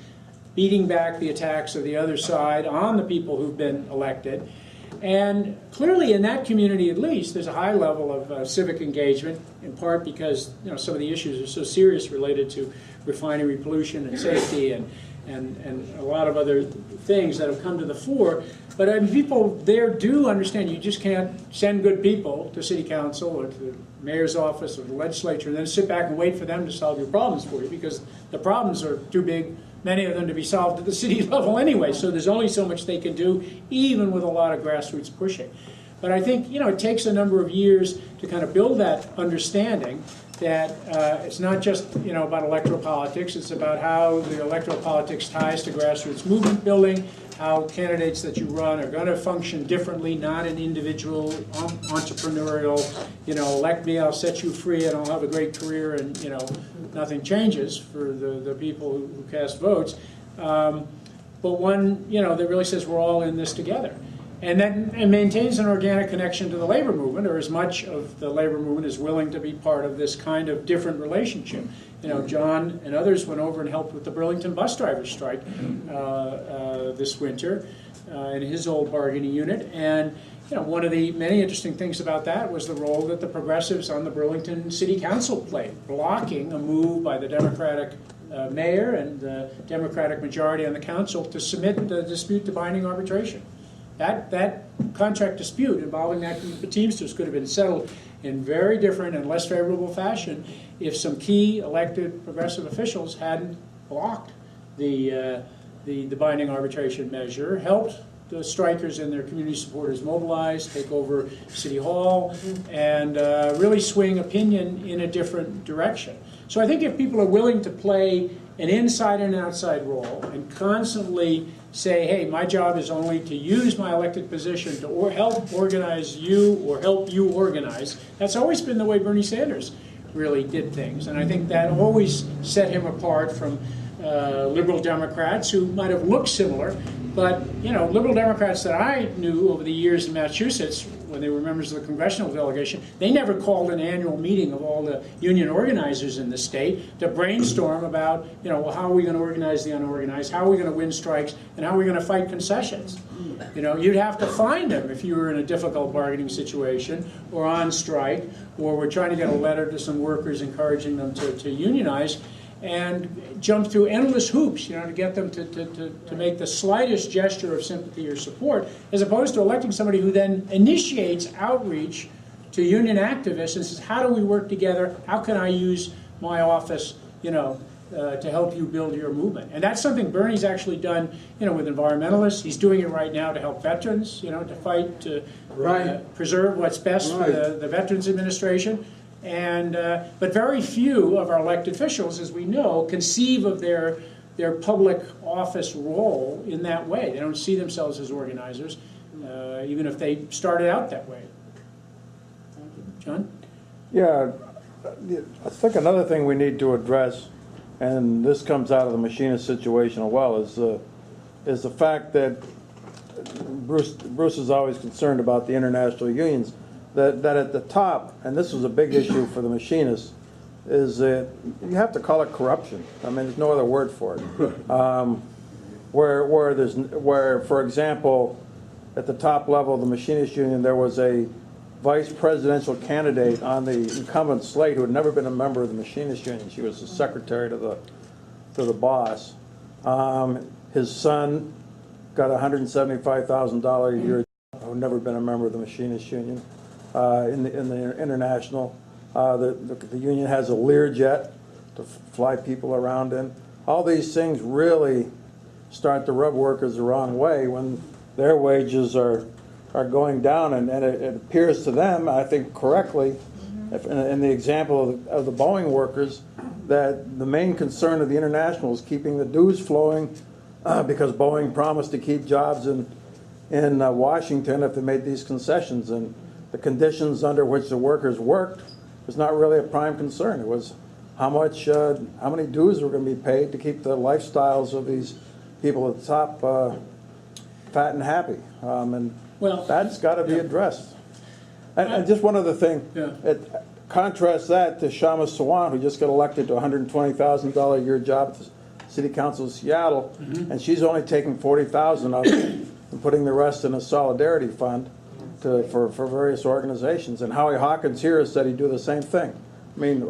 beating back the attacks of the other side on the people who've been elected. And clearly in that community at least, there's a high level of civic engagement, in part because some of the issues are so serious related to refinery pollution and safety and a lot of other things that have come to the fore. But I mean, people there do understand you just can't send good people to city council or to the mayor's office or the legislature and then sit back and wait for them to solve your problems for you, because the problems are too big, many of them, to be solved at the city level anyway. So there's only so much they can do, even with a lot of grassroots pushing. But I think it takes a number of years to kind of build that understanding that it's not just about electoral politics. It's about how the electoral politics ties to grassroots movement building, how candidates that you run are going to function differently, not an individual entrepreneurial, elect me, I'll set you free, and I'll have a great career, and nothing changes for the people who cast votes. But one that really says we're all in this together. And maintains an organic connection to the labor movement, or as much of the labor movement is willing to be part of this kind of different relationship. John and others went over and helped with the Burlington bus drivers strike this winter in his old bargaining unit. And one of the many interesting things about that was the role that the progressives on the Burlington City Council played, blocking a move by the Democratic mayor and the Democratic majority on the council to submit the dispute to binding arbitration. That contract dispute involving that group of Teamsters could have been settled in very different and less favorable fashion if some key elected progressive officials hadn't blocked the binding arbitration measure, helped the strikers and their community supporters mobilize, take over City Hall, and really swing opinion in a different direction. So I think if people are willing to play an inside and outside role and constantly say, hey, my job is only to use my elected position to help organize you or help you organize. That's always been the way Bernie Sanders really did things. And I think that always set him apart from liberal Democrats who might have looked similar. But, liberal Democrats that I knew over the years in Massachusetts, when they were members of the congressional delegation, they never called an annual meeting of all the union organizers in the state to brainstorm about, well, how are we going to organize the unorganized, how are we going to win strikes, and how are we going to fight concessions. You'd have to find them if you were in a difficult bargaining situation or on strike, or we're trying to get a letter to some workers encouraging them to unionize, and jump through endless hoops, to get them to make the slightest gesture of sympathy or support, as opposed to electing somebody who then initiates outreach to union activists and says, how do we work together? How can I use my office, to help you build your movement? And that's something Bernie's actually done, with environmentalists. He's doing it right now to help veterans, to fight to preserve what's best for the Veterans Administration. And but very few of our elected officials, as we know, conceive of their public office role in that way. They don't see themselves as organizers, even if they started out that way. John? Yeah, I think another thing we need to address, and this comes out of the machinist situation as well, is the fact that Bruce is always concerned about the international unions. That at the top, and this was a big issue for the machinists, is that you have to call it corruption. I mean, there's no other word for it. Where, for example, at the top level of the machinist union, there was a vice presidential candidate on the incumbent slate who had never been a member of the machinist union. She was the secretary to the boss. His son got $175,000 a year, who had never been a member of the machinist union. In the international, the union has a Learjet to fly people around in. All these things really start to rub workers the wrong way when their wages are going down, and it appears to them, I think correctly, in the example of the Boeing workers, that the main concern of the international is keeping the dues flowing because Boeing promised to keep jobs in Washington if they made these concessions, and the conditions under which the workers worked was not really a prime concern. It was how many dues were going to be paid to keep the lifestyles of these people at the top fat and happy, and that's got to be addressed. And just one other thing, contrast that to Shama Sawant, who just got elected to a $120,000 a year job at the City Council of Seattle, and she's only taking $40,000 of it and putting the rest in a solidarity fund for various organizations. And Howie Hawkins here has said he'd do the same thing. I mean,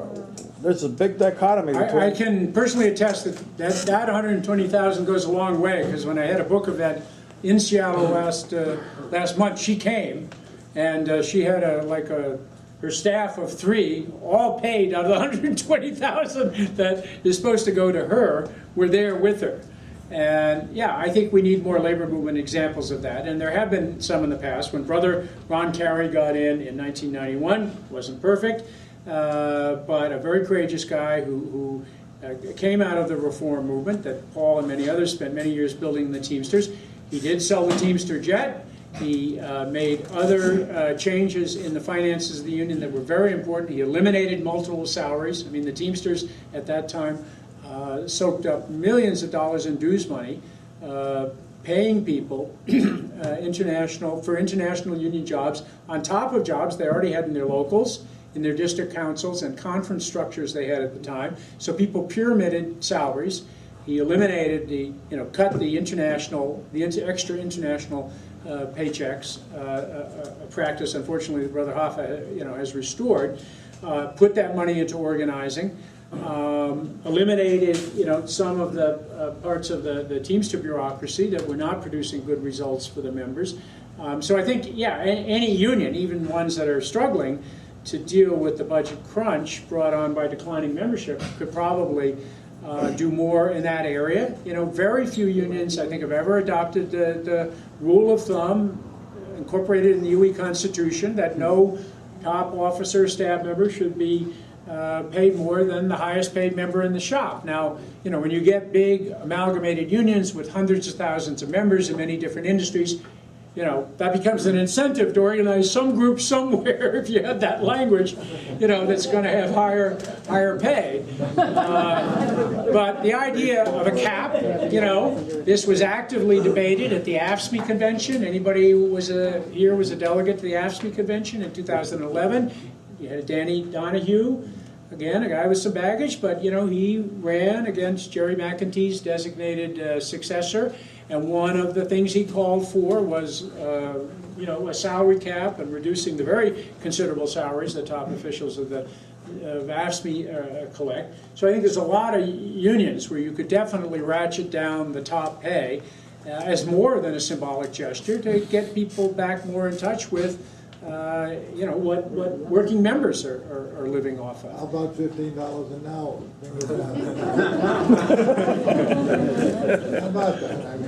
there's a big dichotomy between... I can personally attest that 120,000 goes a long way, because when I had a book of that in Seattle last month, she came, and she had her staff of 3, all paid out of the 120,000 that is supposed to go to her, were there with her. And yeah, I think we need more labor movement examples of that. And there have been some in the past. When Brother Ron Carey got in 1991, wasn't perfect, but a very courageous guy who came out of the reform movement that Paul and many others spent many years building the Teamsters. He did sell the Teamster jet. He made other changes in the finances of the union that were very important. He eliminated multiple salaries. I mean, the Teamsters at that time soaked up millions of dollars in dues money, paying people for international union jobs on top of jobs they already had in their locals, in their district councils and conference structures they had at the time. So people pyramided salaries. He eliminated cut the extra international paychecks, a practice unfortunately that Brother Hoffa has restored, put that money into organizing, eliminated some of the parts of the Teamster bureaucracy that were not producing good results for the members. So I think, yeah, any union, even ones that are struggling to deal with the budget crunch brought on by declining membership, could probably do more in that area. Very few unions, I think, have ever adopted the rule of thumb incorporated in the UE Constitution that no top officer or staff member should be paid more than the highest paid member in the shop. Now, when you get big amalgamated unions with hundreds of thousands of members in many different industries, that becomes an incentive to organize some group somewhere, if you have that language, that's going to have higher pay. But the idea of a cap, this was actively debated at the AFSCME convention. Anybody who was here was a delegate to the AFSCME convention in 2011. You had Danny Donahue, again, a guy with some baggage, but he ran against Jerry McEntee's designated successor. And one of the things he called for was, a salary cap and reducing the very considerable salaries the top officials of AFSCME collect. So I think there's a lot of unions where you could definitely ratchet down the top pay as more than a symbolic gesture to get people back more in touch with, what working members are living off of. How about $15 an hour? How about that?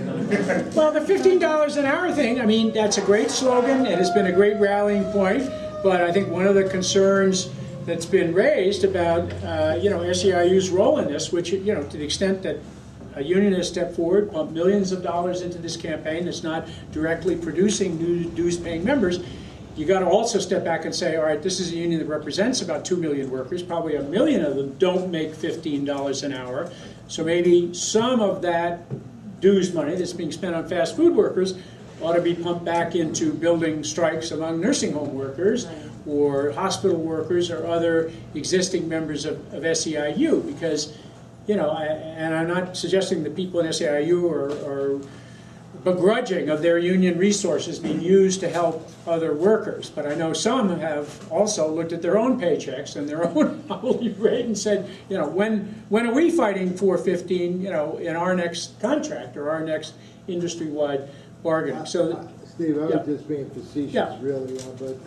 Well, the $15 an hour thing, that's a great slogan. It has been a great rallying point. But I think one of the concerns that's been raised about, SEIU's role in this, which, to the extent that a union has stepped forward, pumped millions of dollars into this campaign that's not directly producing new dues-paying members, you got to also step back and say, all right, this is a union that represents about 2 million workers. Probably 1 million of them don't make $15 an hour. So maybe some of that dues money that's being spent on fast food workers ought to be pumped back into building strikes among nursing home workers or hospital workers or other existing members of SEIU. Because, and I'm not suggesting that people in SEIU are begrudging of their union resources being used to help other workers. But I know some have also looked at their own paychecks and their own hourly rate and said, when are we fighting for 15, in our next contract or our next industry-wide bargaining? So, Steve, I was just being facetious, really, but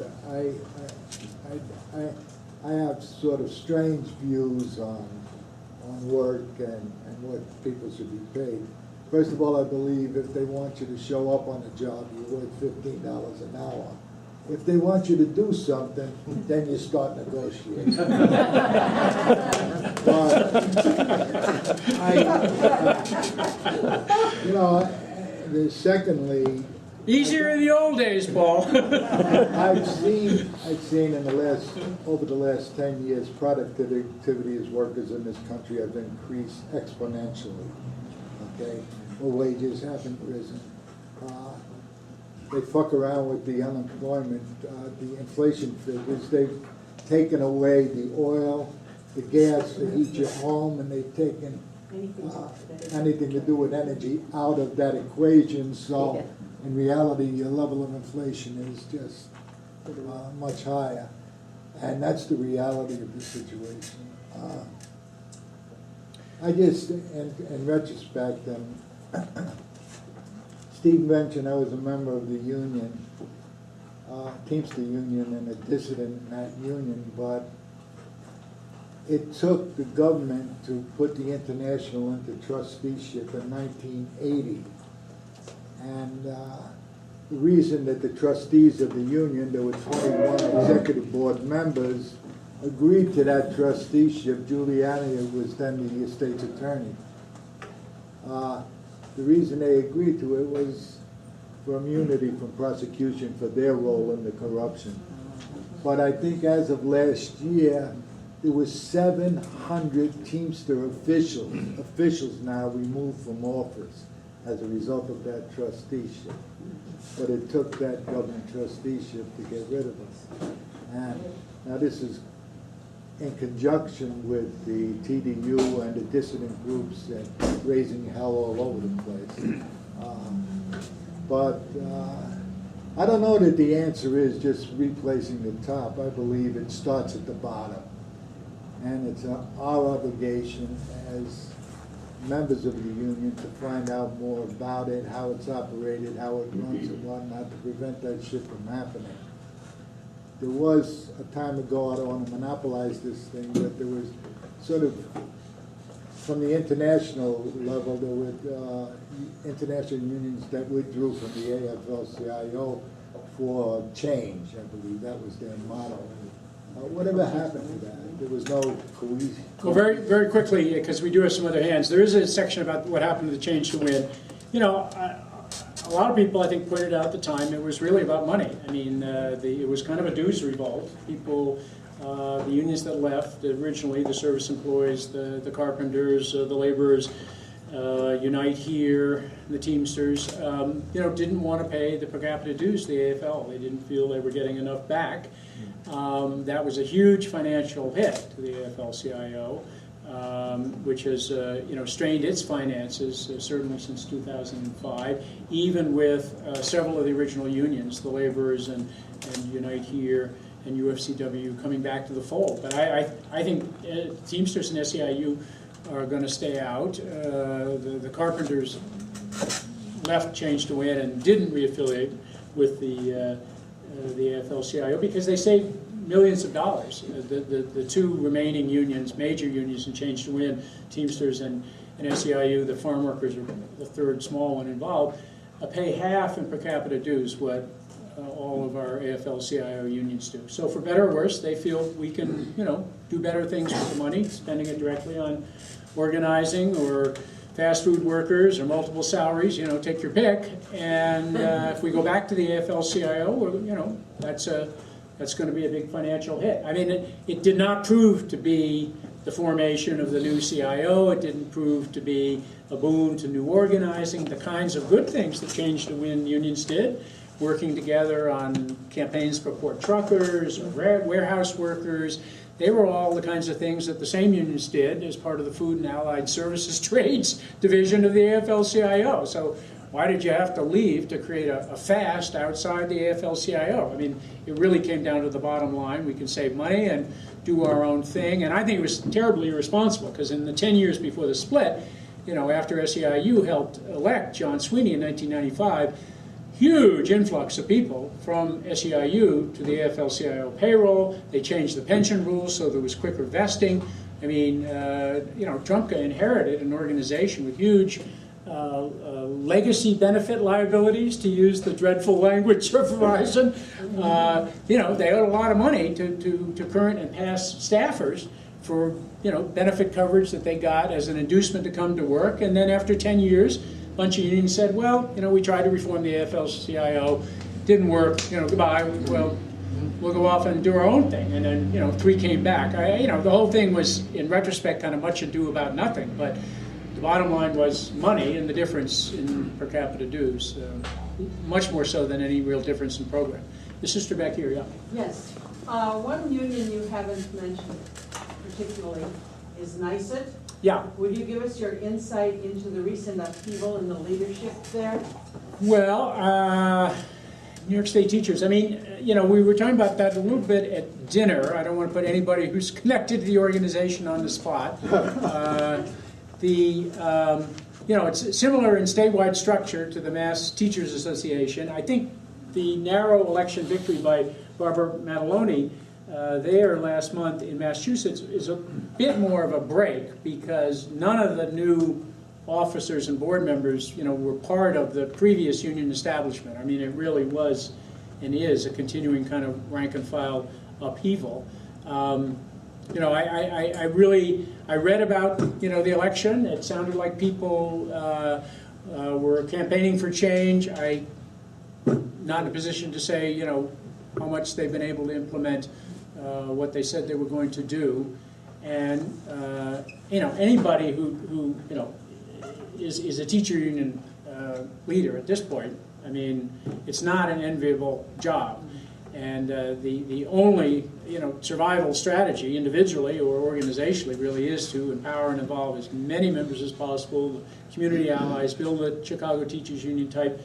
I have sort of strange views on work and what people should be paid. First of all, I believe if they want you to show up on a job, you're worth $15 an hour. If they want you to do something, then you start negotiating. But secondly, easier in the old days, Paul. I've seen over the last 10 years, productivity as workers in this country have increased exponentially. Okay, well, wages haven't risen. They fuck around with the unemployment, the inflation figures. taken away the oil, the gas to heat your home, and they've taken anything to do with energy out of that equation. So in reality, your level of inflation is just much higher. And that's the reality of the situation. I just, in retrospect, Steve mentioned I was a member of the union, Teamster Union, and a dissident in that union, but it took the government to put the International into trusteeship in 1980. And the reason that the trustees of the union, there were 21 executive board members, agreed to that trusteeship. Giuliani was then the estate's attorney. The reason they agreed to it was for immunity from prosecution for their role in the corruption. But I think as of last year, there was 700 Teamster officials now removed from office as a result of that trusteeship. But it took that government trusteeship to get rid of us. And now this is in conjunction with the TDU and the dissident groups raising hell all over the place. But I don't know that the answer is just replacing the top. I believe it starts at the bottom. And it's our obligation as members of the union to find out more about it, how it's operated, how it runs and whatnot, to prevent that shit from happening. There was a time ago, I don't want to monopolize this thing, but there was sort of, from the international level, there were international unions that withdrew from the AFL-CIO for change, I believe. That was their motto. Whatever happened to that? There was no cohesion. Well, very, very quickly, because we do have some other hands, there is a section about what happened to the Change to Win. You know, a lot of people, I think, pointed out at the time it was really about money. I mean, it was kind of a dues revolt. People, the unions that left originally, the service employees, the carpenters, the laborers, Unite Here, the Teamsters, you know, didn't want to pay the per capita dues to the AFL. They didn't feel they were getting enough back. That was a huge financial hit to the AFL-CIO, which has you know, strained its finances certainly since 2005, even with several of the original unions, the laborers and Unite Here and UFCW coming back to the fold. But I think Teamsters and SEIU are going to stay out. The carpenters left Change to Win and didn't reaffiliate with the AFL-CIO because they saved millions of dollars. The two remaining unions, major unions in Change to Win, Teamsters and SEIU, the farm workers are the third small one involved, pay half in per capita dues what all of our AFL-CIO unions do. So for better or worse, they feel we can, you know, do better things with the money, spending it directly on organizing or fast food workers or multiple salaries, you know, take your pick. And if we go back to the AFL-CIO, you know, that's going to be a big financial hit. I mean, it did not prove to be the formation of the new CIO. It didn't prove to be a boon to new organizing, the kinds of good things that Change to Win unions did, working together on campaigns for port truckers or warehouse workers. They were all the kinds of things that the same unions did as part of the Food and Allied Services Trades division of the AFL-CIO. So why did you have to leave to create a fast outside the AFL-CIO? I mean, it really came down to the bottom line. We can save money and do our own thing. And I think it was terribly irresponsible because in the 10 years before the split, you know, after SEIU helped elect John Sweeney in 1995, huge influx of people from SEIU to the AFL-CIO payroll. They changed the pension rules so there was quicker vesting. I mean, you know, Trumka inherited an organization with huge legacy benefit liabilities, to use the dreadful language of Verizon. You know, they owed a lot of money to current and past staffers for, you know, benefit coverage that they got as an inducement to come to work. And then after 10 years, a bunch of unions said, well, you know, we tried to reform the AFL-CIO, didn't work, you know, goodbye, well, we'll go off and do our own thing. And then, you know, 3 came back. You know, the whole thing was, in retrospect, kind of much ado about nothing, but the bottom line was money and the difference in per capita dues, much more so than any real difference in program. The sister back here, yeah. Yes. One union you haven't mentioned particularly is NICET. Yeah. Would you give us your insight into the recent upheaval in the leadership there? Well, New York State teachers, I mean, you know, we were talking about that a little bit at dinner. I don't want to put anybody who's connected to the organization on the spot. You know, it's similar in statewide structure to the Mass Teachers Association. I think the narrow election victory by Barbara Mataloni there last month in Massachusetts is a bit more of a break because none of the new officers and board members, you know, were part of the previous union establishment. I mean, it really was and is a continuing kind of rank and file upheaval. You know, I read about, you know, the election. It sounded like people were campaigning for change. I'm not in a position to say, you know, how much they've been able to implement what they said they were going to do. And, you know, anybody who you know, is a teacher union leader at this point, I mean, it's not an enviable job. And the only, you know, survival strategy individually or organizationally really is to empower and involve as many members as possible, community allies, build a Chicago Teachers Union type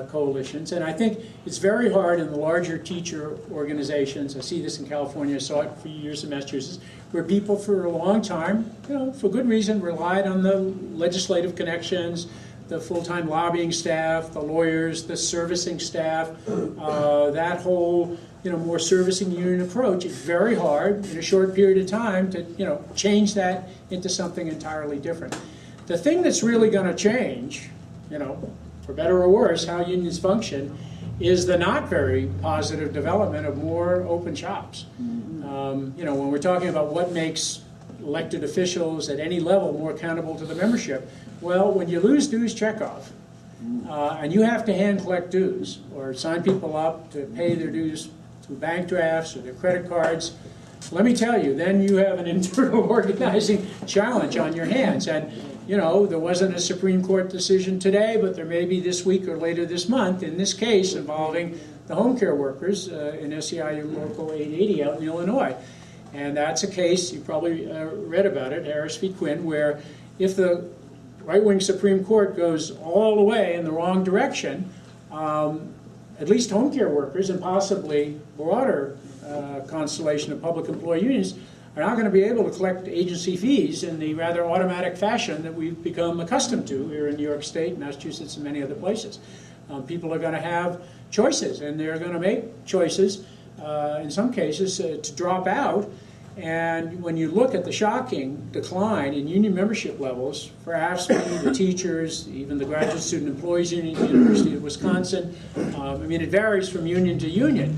coalitions. And I think it's very hard in the larger teacher organizations. I see this in California, I saw it for years in Massachusetts, where people for a long time, you know, for good reason, relied on the legislative connections, the full-time lobbying staff, the lawyers, the servicing staff, that whole, you know, more servicing union approach. It's very hard in a short period of time to, you know, change that into something entirely different. The thing that's really going to change, you know, for better or worse, how unions function, is the not very positive development of more open shops. You know, when we're talking about what makes elected officials at any level more accountable to the membership, well, when you lose dues checkoff, and you have to hand collect dues or sign people up to pay their dues through bank drafts or their credit cards, let me tell you, then you have an internal organizing challenge on your hands. And, you know, there wasn't a Supreme Court decision today, but there may be this week or later this month in this case involving the home care workers in SEIU Local 880 out in Illinois. And that's a case, you probably read about it, Harris v. Quinn, where if the right-wing Supreme Court goes all the way in the wrong direction, at least home care workers and possibly broader constellation of public employee unions are not going to be able to collect agency fees in the rather automatic fashion that we've become accustomed to here in New York State, Massachusetts, and many other places. People are going to have choices, and they're going to make choices, in some cases, to drop out. And when you look at the shocking decline in union membership levels for AFSCME, the teachers, even the Graduate Student Employees Union, University of Wisconsin, I mean, it varies from union to union.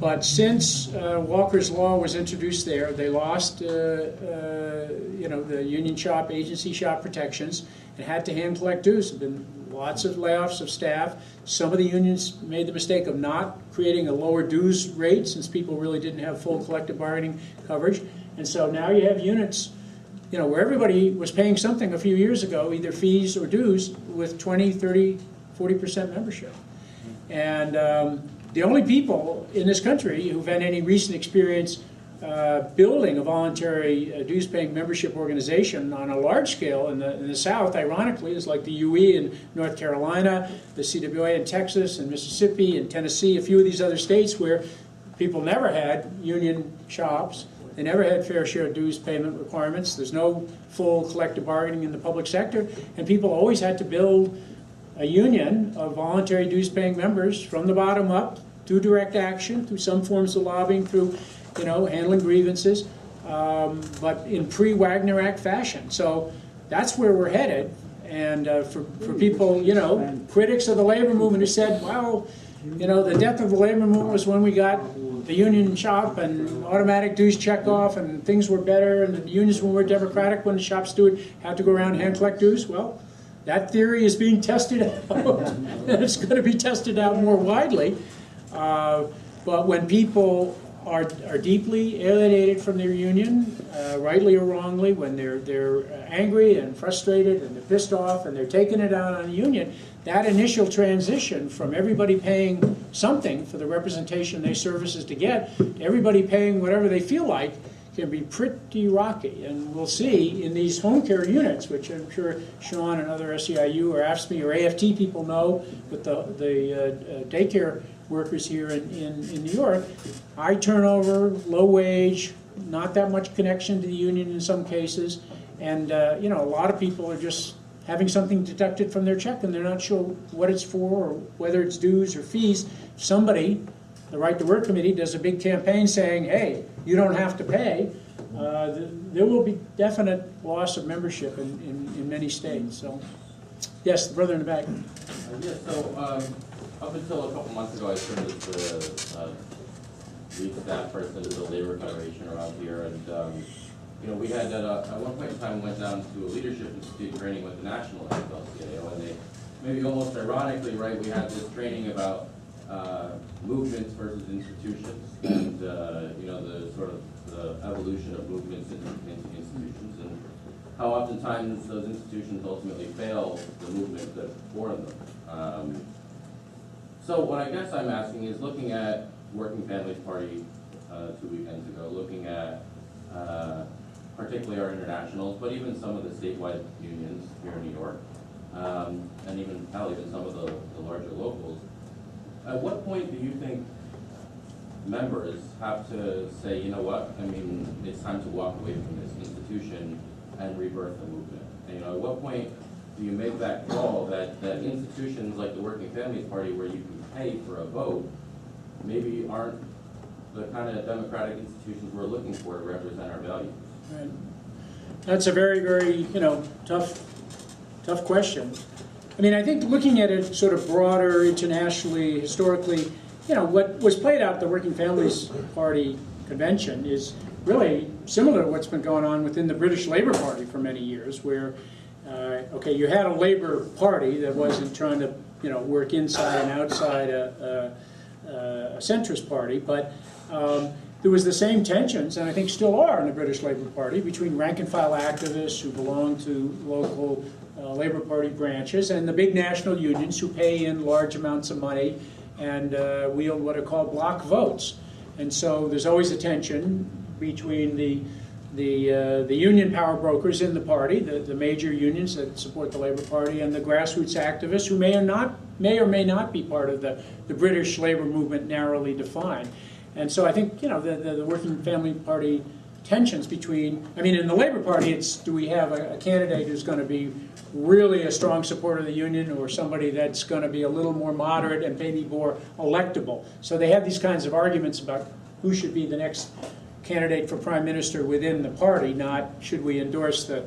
But since Walker's Law was introduced there, they lost, you know, the union shop, agency shop protections, and had to hand collect dues. There have been lots of layoffs of staff. Some of the unions made the mistake of not creating a lower dues rate since people really didn't have full collective bargaining coverage. And so now you have units, you know, where everybody was paying something a few years ago, either fees or dues, with 20, 30, 40% membership. And the only people in this country who've had any recent experience building a voluntary dues-paying membership organization on a large scale in the South, ironically, is like the UE in North Carolina, the CWA in Texas and Mississippi and Tennessee, a few of these other states where people never had union shops, they never had fair share dues payment requirements, there's no full collective bargaining in the public sector, and people always had to build a union of voluntary dues-paying members from the bottom up through direct action, through some forms of lobbying, through, you know, handling grievances, but in pre-Wagner Act fashion. So that's where we're headed. And for people, you know, critics of the labor movement who said, well, you know, the death of the labor movement was when we got the union shop and automatic dues checkoff and things were better and the unions were more democratic when the shop steward had to go around and hand collect dues. Well, that theory is being tested out, and it's going to be tested out more widely. But when people are deeply alienated from their union, rightly or wrongly, when they're angry and frustrated and they're pissed off and they're taking it out on the union. That initial transition from everybody paying something for the representation they services to get, to everybody paying whatever they feel like, can be pretty rocky. And we'll see in these home care units, which I'm sure Sean and other SEIU or AFSCME or AFT people know, with the daycare workers here in New York, high turnover, low wage, not that much connection to the union in some cases, and you know, a lot of people are just having something deducted from their check and they're not sure what it's for or whether it's dues or fees. Somebody, the Right to Work Committee, does a big campaign saying, hey, you don't have to pay. There will be definite loss of membership in many states. So, yes, the brother in the back. Yes, so up until a couple months ago, I served as the lead staff person of the Labor Federation around here, and you know, we had at one point in time went down to a leadership institute training with the national AFL-CIO, and they, maybe almost ironically, right, we had this training about movements versus institutions, and you know, the sort of the evolution of movements into institutions, and how oftentimes those institutions ultimately fail the movement that formed them. So what I guess I'm asking is, looking at Working Families Party 2 weekends ago, looking at particularly our internationals, but even some of the statewide unions here in New York, and even some of the larger locals, at what point do you think members have to say, you know what, I mean, it's time to walk away from this institution and rebirth the movement? And, you know, at what point do you make that call that institutions like the Working Families Party, where you can pay for a vote, maybe aren't the kind of democratic institutions we're looking for to represent our values? Right. That's a very, very, you know, tough question. I mean, I think looking at it sort of broader, internationally, historically, you know, what was played out at the Working Families Party convention is really similar to what's been going on within the British Labour Party for many years, where, okay, you had a Labour Party that wasn't trying to, you know, work inside and outside a centrist party, but there was the same tensions, and I think still are in the British Labour Party, between rank-and-file activists who belong to local Labour Party branches and the big national unions who pay in large amounts of money and wield what are called block votes. And so there's always a tension between the union power brokers in the party, the major unions that support the Labour Party, and the grassroots activists who may or may not be part of the British Labour movement narrowly defined. And so I think, you know, the Working Family Party tensions between, I mean, in the Labour Party, it's, do we have a candidate who's going to be really a strong supporter of the union, or somebody that's going to be a little more moderate and maybe more electable? So they have these kinds of arguments about who should be the next candidate for prime minister within the party, not should we endorse the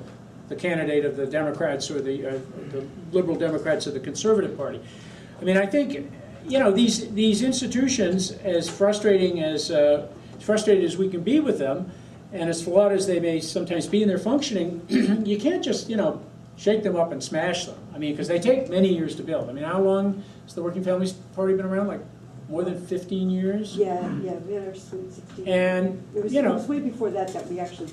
candidate of the Democrats or the Liberal Democrats or the Conservative Party. I mean, I think, you know, these institutions, as frustrated as we can be with them, and as flawed as they may sometimes be in their functioning, you can't just, you know, shake them up and smash them. I mean, because they take many years to build. I mean, how long has the Working Families Party been around? Like more than 15 years? Yeah, we had our sweet 16. And, it was, you know, it was way before that we actually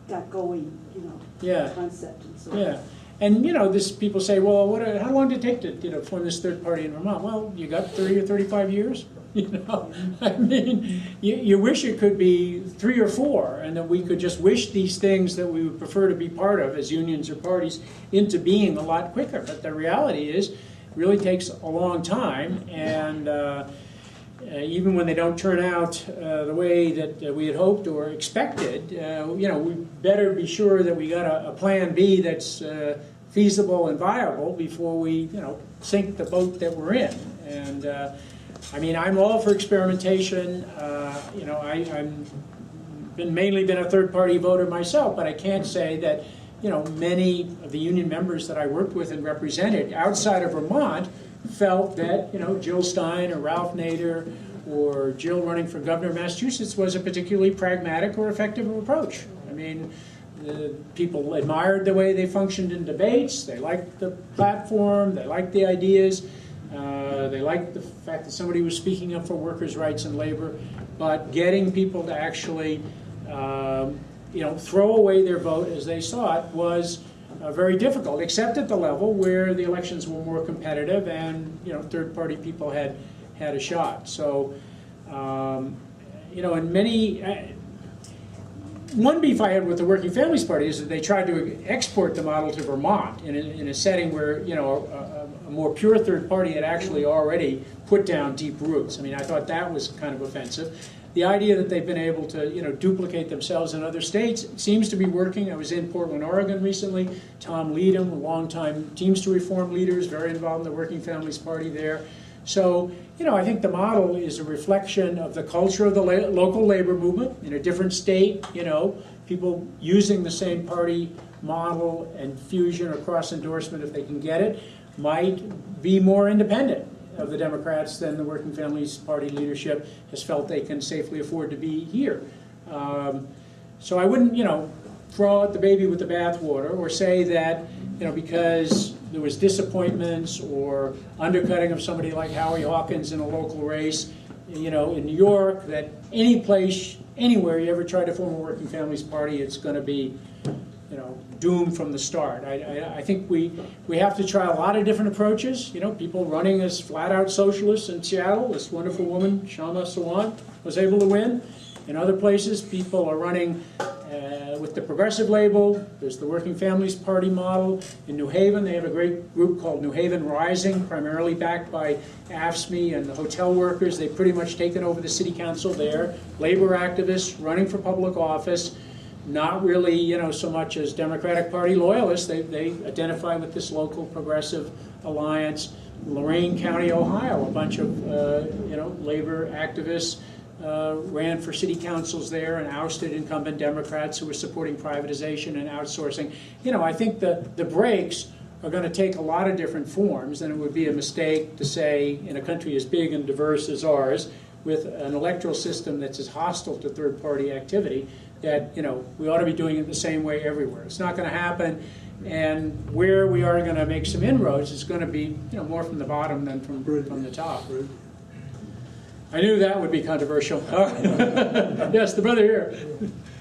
got going, you know, yeah, concept and so on. Yeah. And, you know, people say, well, how long did it take to, you know, form this third party in Vermont? Well, you got 30 or 35 years, you know. I mean, you wish it could be 3 or 4, and that we could just wish these things that we would prefer to be part of as unions or parties into being a lot quicker. But the reality is, it really takes a long time, and even when they don't turn out the way that we had hoped or expected, you know, we better be sure that we got a plan B that's feasible and viable before we, you know, sink the boat that we're in. And I mean, I'm all for experimentation. You know, I've mainly been a third-party voter myself, but I can't say that, you know, many of the union members that I worked with and represented outside of Vermont felt that, you know, Jill Stein or Ralph Nader or Jill running for governor of Massachusetts was a particularly pragmatic or effective approach. I mean, people admired the way they functioned in debates. They liked the platform. They liked the ideas. They liked the fact that somebody was speaking up for workers' rights and labor. but getting people to actually throw away their vote as they saw it was very difficult, except at the level where the elections were more competitive and third-party people had a shot. So in many one beef I had with the Working Families Party is that they tried to export the model to Vermont in a setting where a more pure third party had actually already put down deep roots. I mean, I thought that was kind of offensive. The idea that they've been able to duplicate themselves in other states seems to be working. I was in Portland, Oregon recently. Tom Leadham, a longtime Teamster Reform leader, is very involved in the Working Families Party there. So, I think the model is a reflection of the culture of the local labor movement in a different state, people using the same party model and fusion or cross-endorsement, if they can get it, might be more independent of the Democrats than the Working Families Party leadership has felt they can safely afford to be here. So I wouldn't, throw out the baby with the bathwater or say that, because there was disappointments or undercutting of somebody like Howie Hawkins in a local race, in New York, that any place, anywhere you ever try to form a Working Families Party, it's going to be, doomed from the start. I think we have to try a lot of different approaches. People running as flat-out socialists in Seattle. This wonderful woman, Shama Sawant, was able to win. In other places, people are running with the progressive label. There's the Working Families Party model. In New Haven, they have a great group called New Haven Rising, primarily backed by AFSCME and the hotel workers. They've pretty much taken over the city council there. Labor activists running for public office, not really, so much as Democratic Party loyalists. They identify with this local progressive alliance. Lorain County, Ohio, a bunch of, labor activists ran for city councils there and ousted incumbent Democrats who were supporting privatization and outsourcing. I think the breaks are going to take a lot of different forms, and it would be a mistake to say, in a country as big and diverse as ours, with an electoral system that's as hostile to third-party activity, that we ought to be doing it the same way everywhere. It's not going to happen, and where we are going to make some inroads is going to be more from the bottom than from the top. I knew that would be controversial. Yes, the brother here.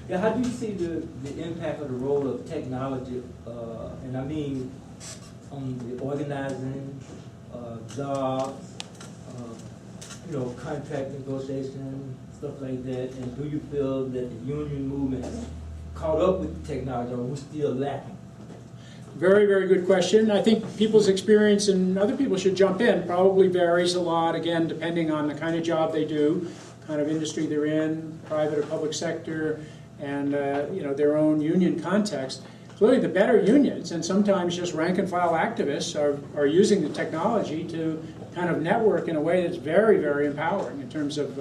Yeah, how do you see the impact of the role of technology, and I mean on the organizing, jobs, contract negotiation, stuff like that, and do you feel that the union movement has caught up with technology, or are we still lacking? Very, very good question. I think people's experience, and other people should jump in, probably varies a lot, again, depending on the kind of job they do, kind of industry they're in, private or public sector, and their own union context. Clearly, the better unions, and sometimes just rank-and-file activists, are using the technology to kind of network in a way that's very, very empowering in terms of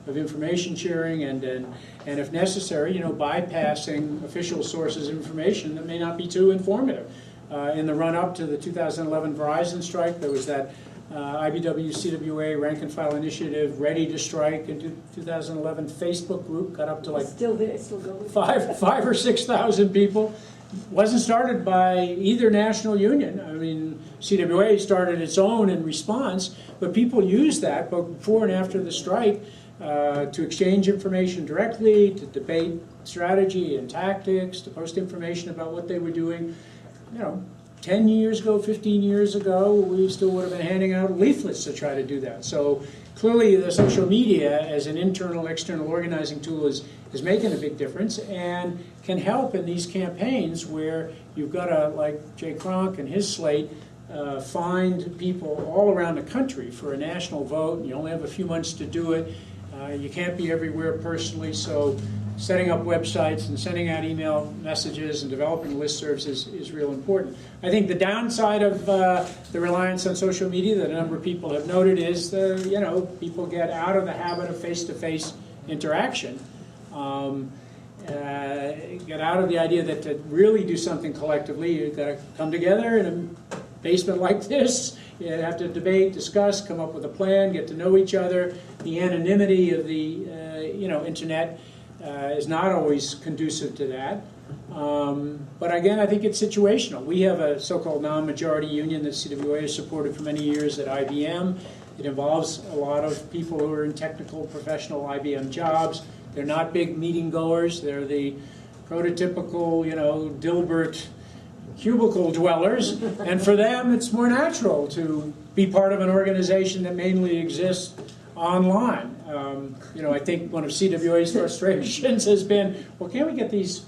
information sharing and if necessary, bypassing official sources of information that may not be too informative. In the run-up to the 2011 Verizon strike, there was that IBW-CWA rank-and-file initiative, Ready to Strike, in 2011 Facebook group, got up to like Still there, still going. 5,000 or 6,000 people. Wasn't started by either national union. I mean, CWA started its own in response, but people used that both before and after the strike to exchange information directly, to debate strategy and tactics, to post information about what they were doing. 10 years ago, 15 years ago, we still would have been handing out leaflets to try to do that. So clearly the social media as an internal, external organizing tool is making a big difference and can help in these campaigns where you've got to, like Jay Cronk and his slate, find people all around the country for a national vote, and you only have a few months to do it. You can't be everywhere personally, so setting up websites and sending out email messages and developing listservs is real important. I think the downside of the reliance on social media that a number of people have noted is people get out of the habit of face-to-face interaction. Get out of the idea that to really do something collectively, you've got to come together in a basement like this. You have to debate, discuss, come up with a plan, get to know each other. The anonymity of the internet is not always conducive to that. But again, I think it's situational. We have a so-called non-majority union that CWA has supported for many years at IBM. It involves a lot of people who are in technical, professional IBM jobs. They're not big meeting goers. They're the prototypical, Dilbert cubicle dwellers. And for them, it's more natural to be part of an organization that mainly exists online. I think one of CWA's frustrations has been, well, can't we get these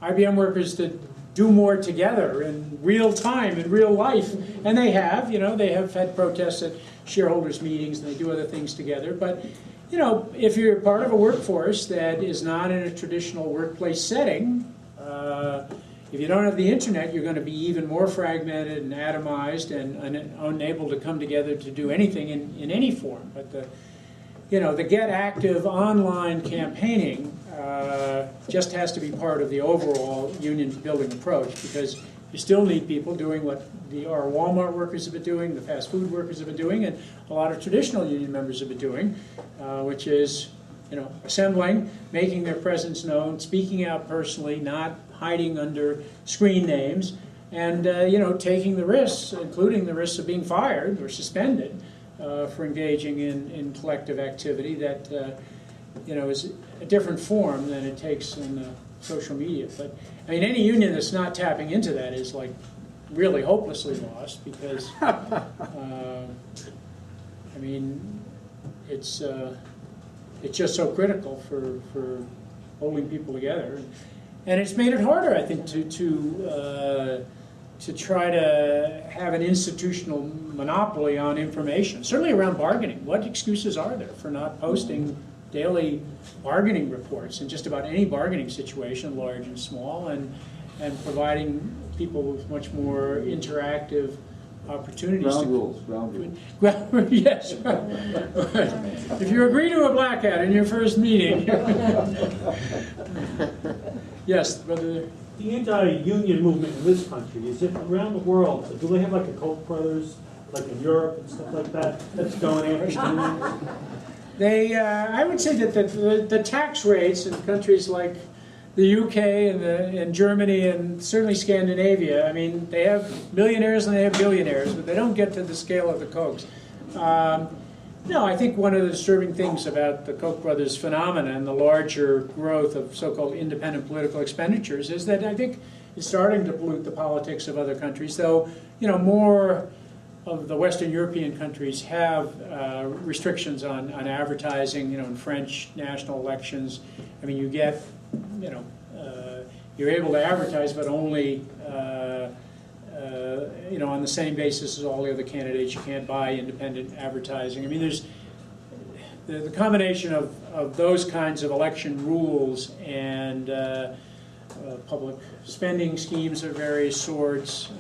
IBM workers to do more together in real time, in real life? And they have, they have had protests at shareholders meetings, and they do other things together. But, if you're part of a workforce that is not in a traditional workplace setting, if you don't have the internet, you're going to be even more fragmented and atomized and unable to come together to do anything in any form. But the Get Active online campaigning just has to be part of the overall union building approach, because you still need people doing what our Walmart workers have been doing, the fast food workers have been doing, and a lot of traditional union members have been doing, which is assembling, making their presence known, speaking out personally, not hiding under screen names, and taking the risks, including the risks of being fired or suspended for engaging in collective activity that is a different form than it takes in social media. But I mean, any union that's not tapping into that is like really hopelessly lost, because I mean, it's just so critical for holding people together, and it's made it harder, I think, to try to have an institutional monopoly on information, certainly around bargaining. What excuses are there for not posting daily bargaining reports in just about any bargaining situation, large and small, and providing people with much more interactive opportunities. Ground rules. Yes. Right. If you agree to a black hat in your first meeting. Yes, brother. The anti-union movement in this country, is it around the world? Do they have like a Koch brothers, like in Europe and stuff like that, that's going after unions? I would say that the tax rates in countries like the UK and Germany and certainly Scandinavia, I mean, they have millionaires and they have billionaires, but they don't get to the scale of the Kochs. No, I think one of the disturbing things about the Koch brothers phenomena and the larger growth of so-called independent political expenditures is that I think it's starting to pollute the politics of other countries, though, more of the Western European countries have restrictions on advertising, in French national elections. I mean, you get, you're able to advertise, but only, on the same basis as all the other candidates. You can't buy independent advertising. I mean, there's the combination of those kinds of election rules and public spending schemes of various sorts,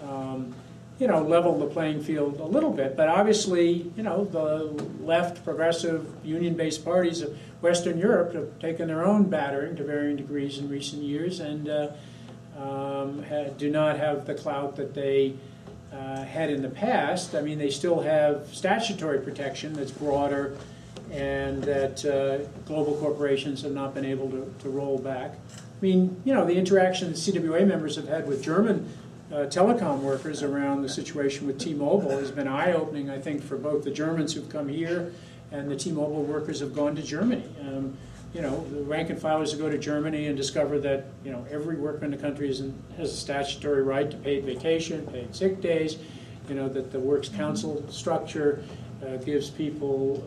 level the playing field a little bit. But obviously, the left, progressive, union-based parties of Western Europe have taken their own battering to varying degrees in recent years, and do not have the clout that they had in the past. I mean, they still have statutory protection that's broader, and that global corporations have not been able to roll back. I mean, the interaction that CWA members have had with German telecom workers around the situation with T-Mobile has been eye-opening, I think, for both the Germans who've come here and the T-Mobile workers have gone to Germany. The rank and filers who go to Germany and discover that every worker in the country has a statutory right to paid vacation, paid sick days, that the Works Council structure gives people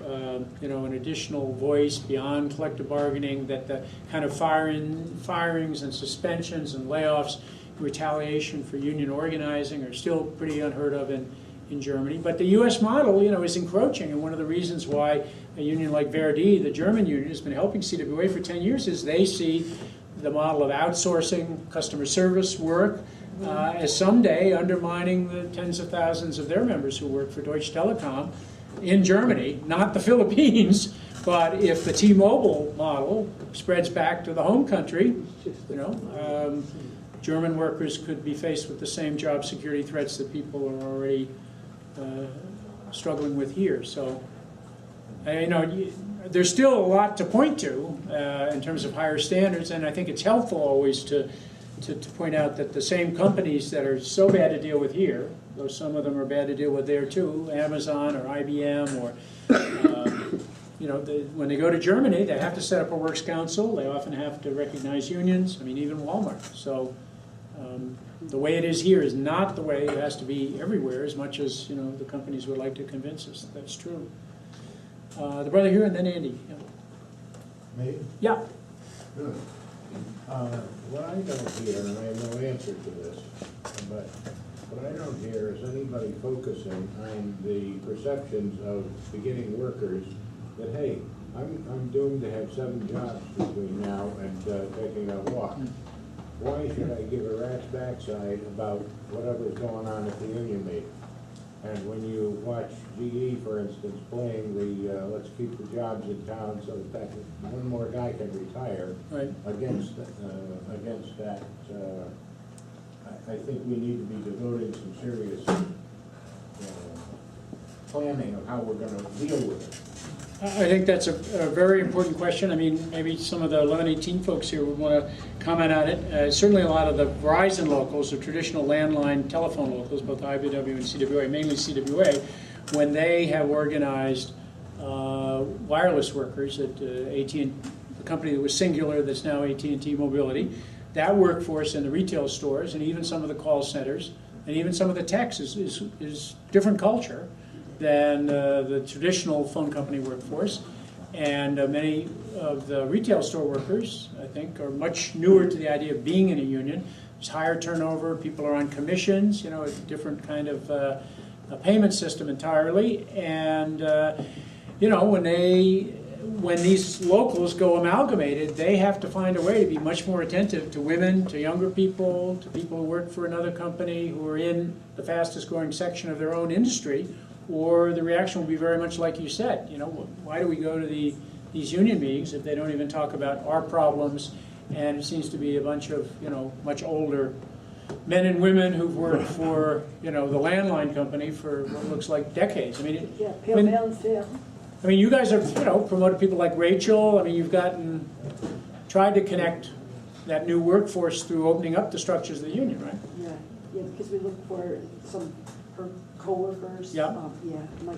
an additional voice beyond collective bargaining, that the kind of firings and suspensions and layoffs, retaliation for union organizing are still pretty unheard of in Germany. But the U.S. model, is encroaching, and one of the reasons why a union like Verdi, the German union, has been helping CWA for 10 years is they see the model of outsourcing customer service work as someday undermining the tens of thousands of their members who work for Deutsche Telekom in Germany, not the Philippines. But if the T-Mobile model spreads back to the home country, German workers could be faced with the same job security threats that people are already struggling with here. So, there's still a lot to point to in terms of higher standards, and I think it's helpful always to to point out that the same companies that are so bad to deal with here, though some of them are bad to deal with there too, Amazon or IBM or, you know, when they go to Germany, they have to set up a works council. They often have to recognize unions. I mean, even Walmart. So the way it is here is not the way it has to be everywhere, as much as, you know, the companies would like to convince us that that's true. The brother here, and then Andy. Yeah. Me? Yeah. Good. What I don't hear, and I have no answer to this, but what I don't hear is anybody focusing on the perceptions of beginning workers that, hey, I'm doomed to have 7 jobs between now and taking a walk. Why should I give a rat's backside about whatever's going on at the union meeting? And when you watch GE, for instance, playing the let's keep the jobs in town so that one more guy can retire, Right. against that, I think we need to be devoting some serious planning of how we're going to deal with it. I think that's a very important question. I mean, maybe some of the 1118 folks here would want to comment on it. Certainly a lot of the Verizon locals, the traditional landline telephone locals, both IBW and CWA, mainly CWA, when they have organized wireless workers at AT&T, the company that was Singular that's now AT&T Mobility, that workforce in the retail stores and even some of the call centers and even some of the techs is different culture than the traditional phone company workforce. And many of the retail store workers, I think, are much newer to the idea of being in a union. There's higher turnover, people are on commissions, you know, a different kind of a payment system entirely. And, you know, when these locals go amalgamated, they have to find a way to be much more attentive to women, to younger people, to people who work for another company, who are in the fastest growing section of their own industry, or the reaction will be very much like you said. You know, why do we go to these union meetings if they don't even talk about our problems? And it seems to be a bunch of, you know, much older men and women who've worked for, you know, the landline company for what looks like decades. I mean, I mean, you guys have, you know, promoted people like Rachel. I mean, you've tried to connect that new workforce through opening up the structures of the union, right? Yeah, because we look for some co-workers. Yeah. Mike.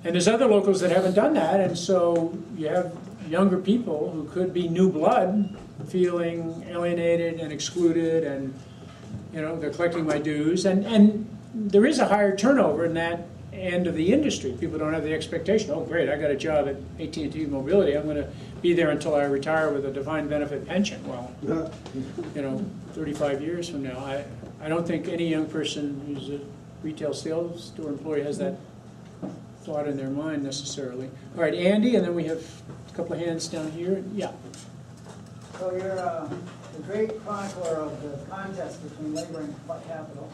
And there's other locals that haven't done that, and so you have younger people who could be new blood feeling alienated and excluded, and, you know, they're collecting my dues. And there is a higher turnover in that end of the industry. People don't have the expectation, oh great, I got a job at AT&T Mobility, I'm going to be there until I retire with a defined benefit pension. Well, you know, 35 years from now, I don't think any young person who's a retail sales store employee has that thought in their mind necessarily. All right, Andy, and then we have a couple of hands down here. Yeah. So you're the great chronicler of the contest between labor and capital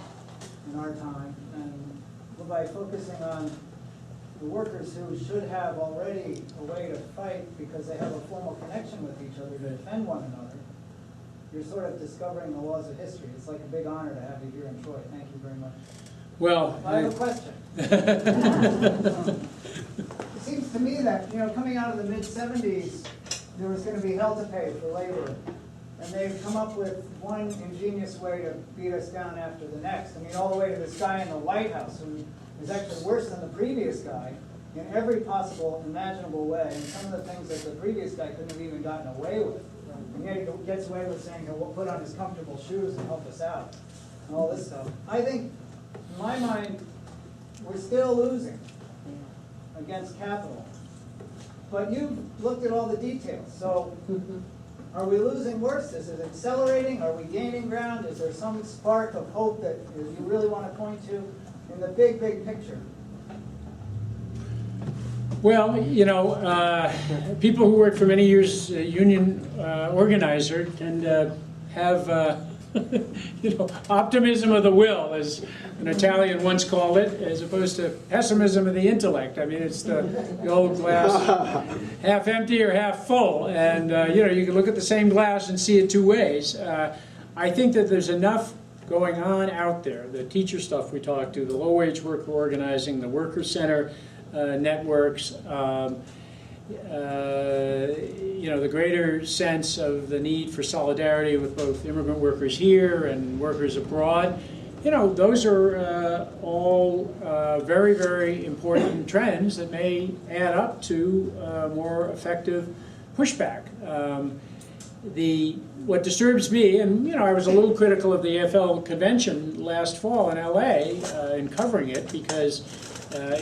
in our time, and by focusing on the workers who should have already a way to fight because they have a formal connection with each other to defend one another, you're sort of discovering the laws of history. It's like a big honor to have you here in Troy. Thank you very much. Well, I have a question. It seems to me that, you know, coming out of the mid-'70s, there was going to be hell to pay for labor. And they've come up with one ingenious way to beat us down after the next. I mean, all the way to this guy in the White House who is actually worse than the previous guy in every possible imaginable way. And some of the things that the previous guy couldn't have even gotten away with. And yet he gets away with saying he'll put on his comfortable shoes and help us out. And all this stuff. I think, in my mind, we're still losing against capital. But you've looked at all the details. So are we losing worse? Is it accelerating? Are we gaining ground? Is there some spark of hope that you really want to point to in the big, big picture? well, you know, people who work for many years union organizer tend to have you know, optimism of the will, as an Italian once called it, as opposed to pessimism of the intellect. I mean, it's the old glass half empty or half full. And, you know, you can look at the same glass and see it two ways. I think that there's enough going on out there. The teacher stuff we talked to, the low-wage worker organizing, the worker center networks, the greater sense of the need for solidarity with both immigrant workers here and workers abroad. Those are all very, very important trends that may add up to more effective pushback. What disturbs me, and I was a little critical of the AFL convention last fall in LA in covering it, because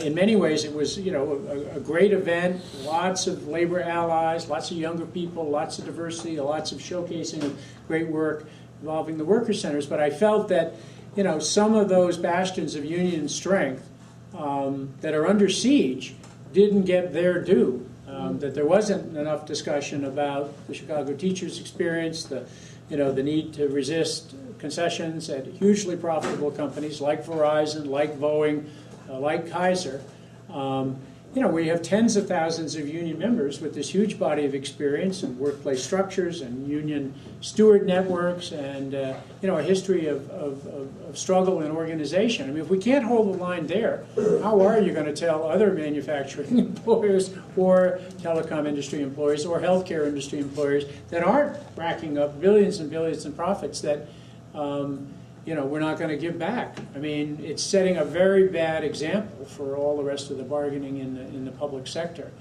in many ways it was a great event, lots of labor allies, lots of younger people, lots of diversity, lots of showcasing of great work involving the worker centers. But I felt that some of those bastions of union strength that are under siege didn't get their due. That there wasn't enough discussion about the Chicago teachers' experience, the need to resist concessions at hugely profitable companies like Verizon, like Boeing, like Kaiser. We have tens of thousands of union members with this huge body of experience in workplace structures and union steward networks, and a history of struggle and organization. I mean, if we can't hold the line there, how are you going to tell other manufacturing employers or telecom industry employers or healthcare industry employers that aren't racking up billions and billions in profits that we're not going to give back? I mean, it's setting a very bad example for all the rest of the bargaining in the public sector.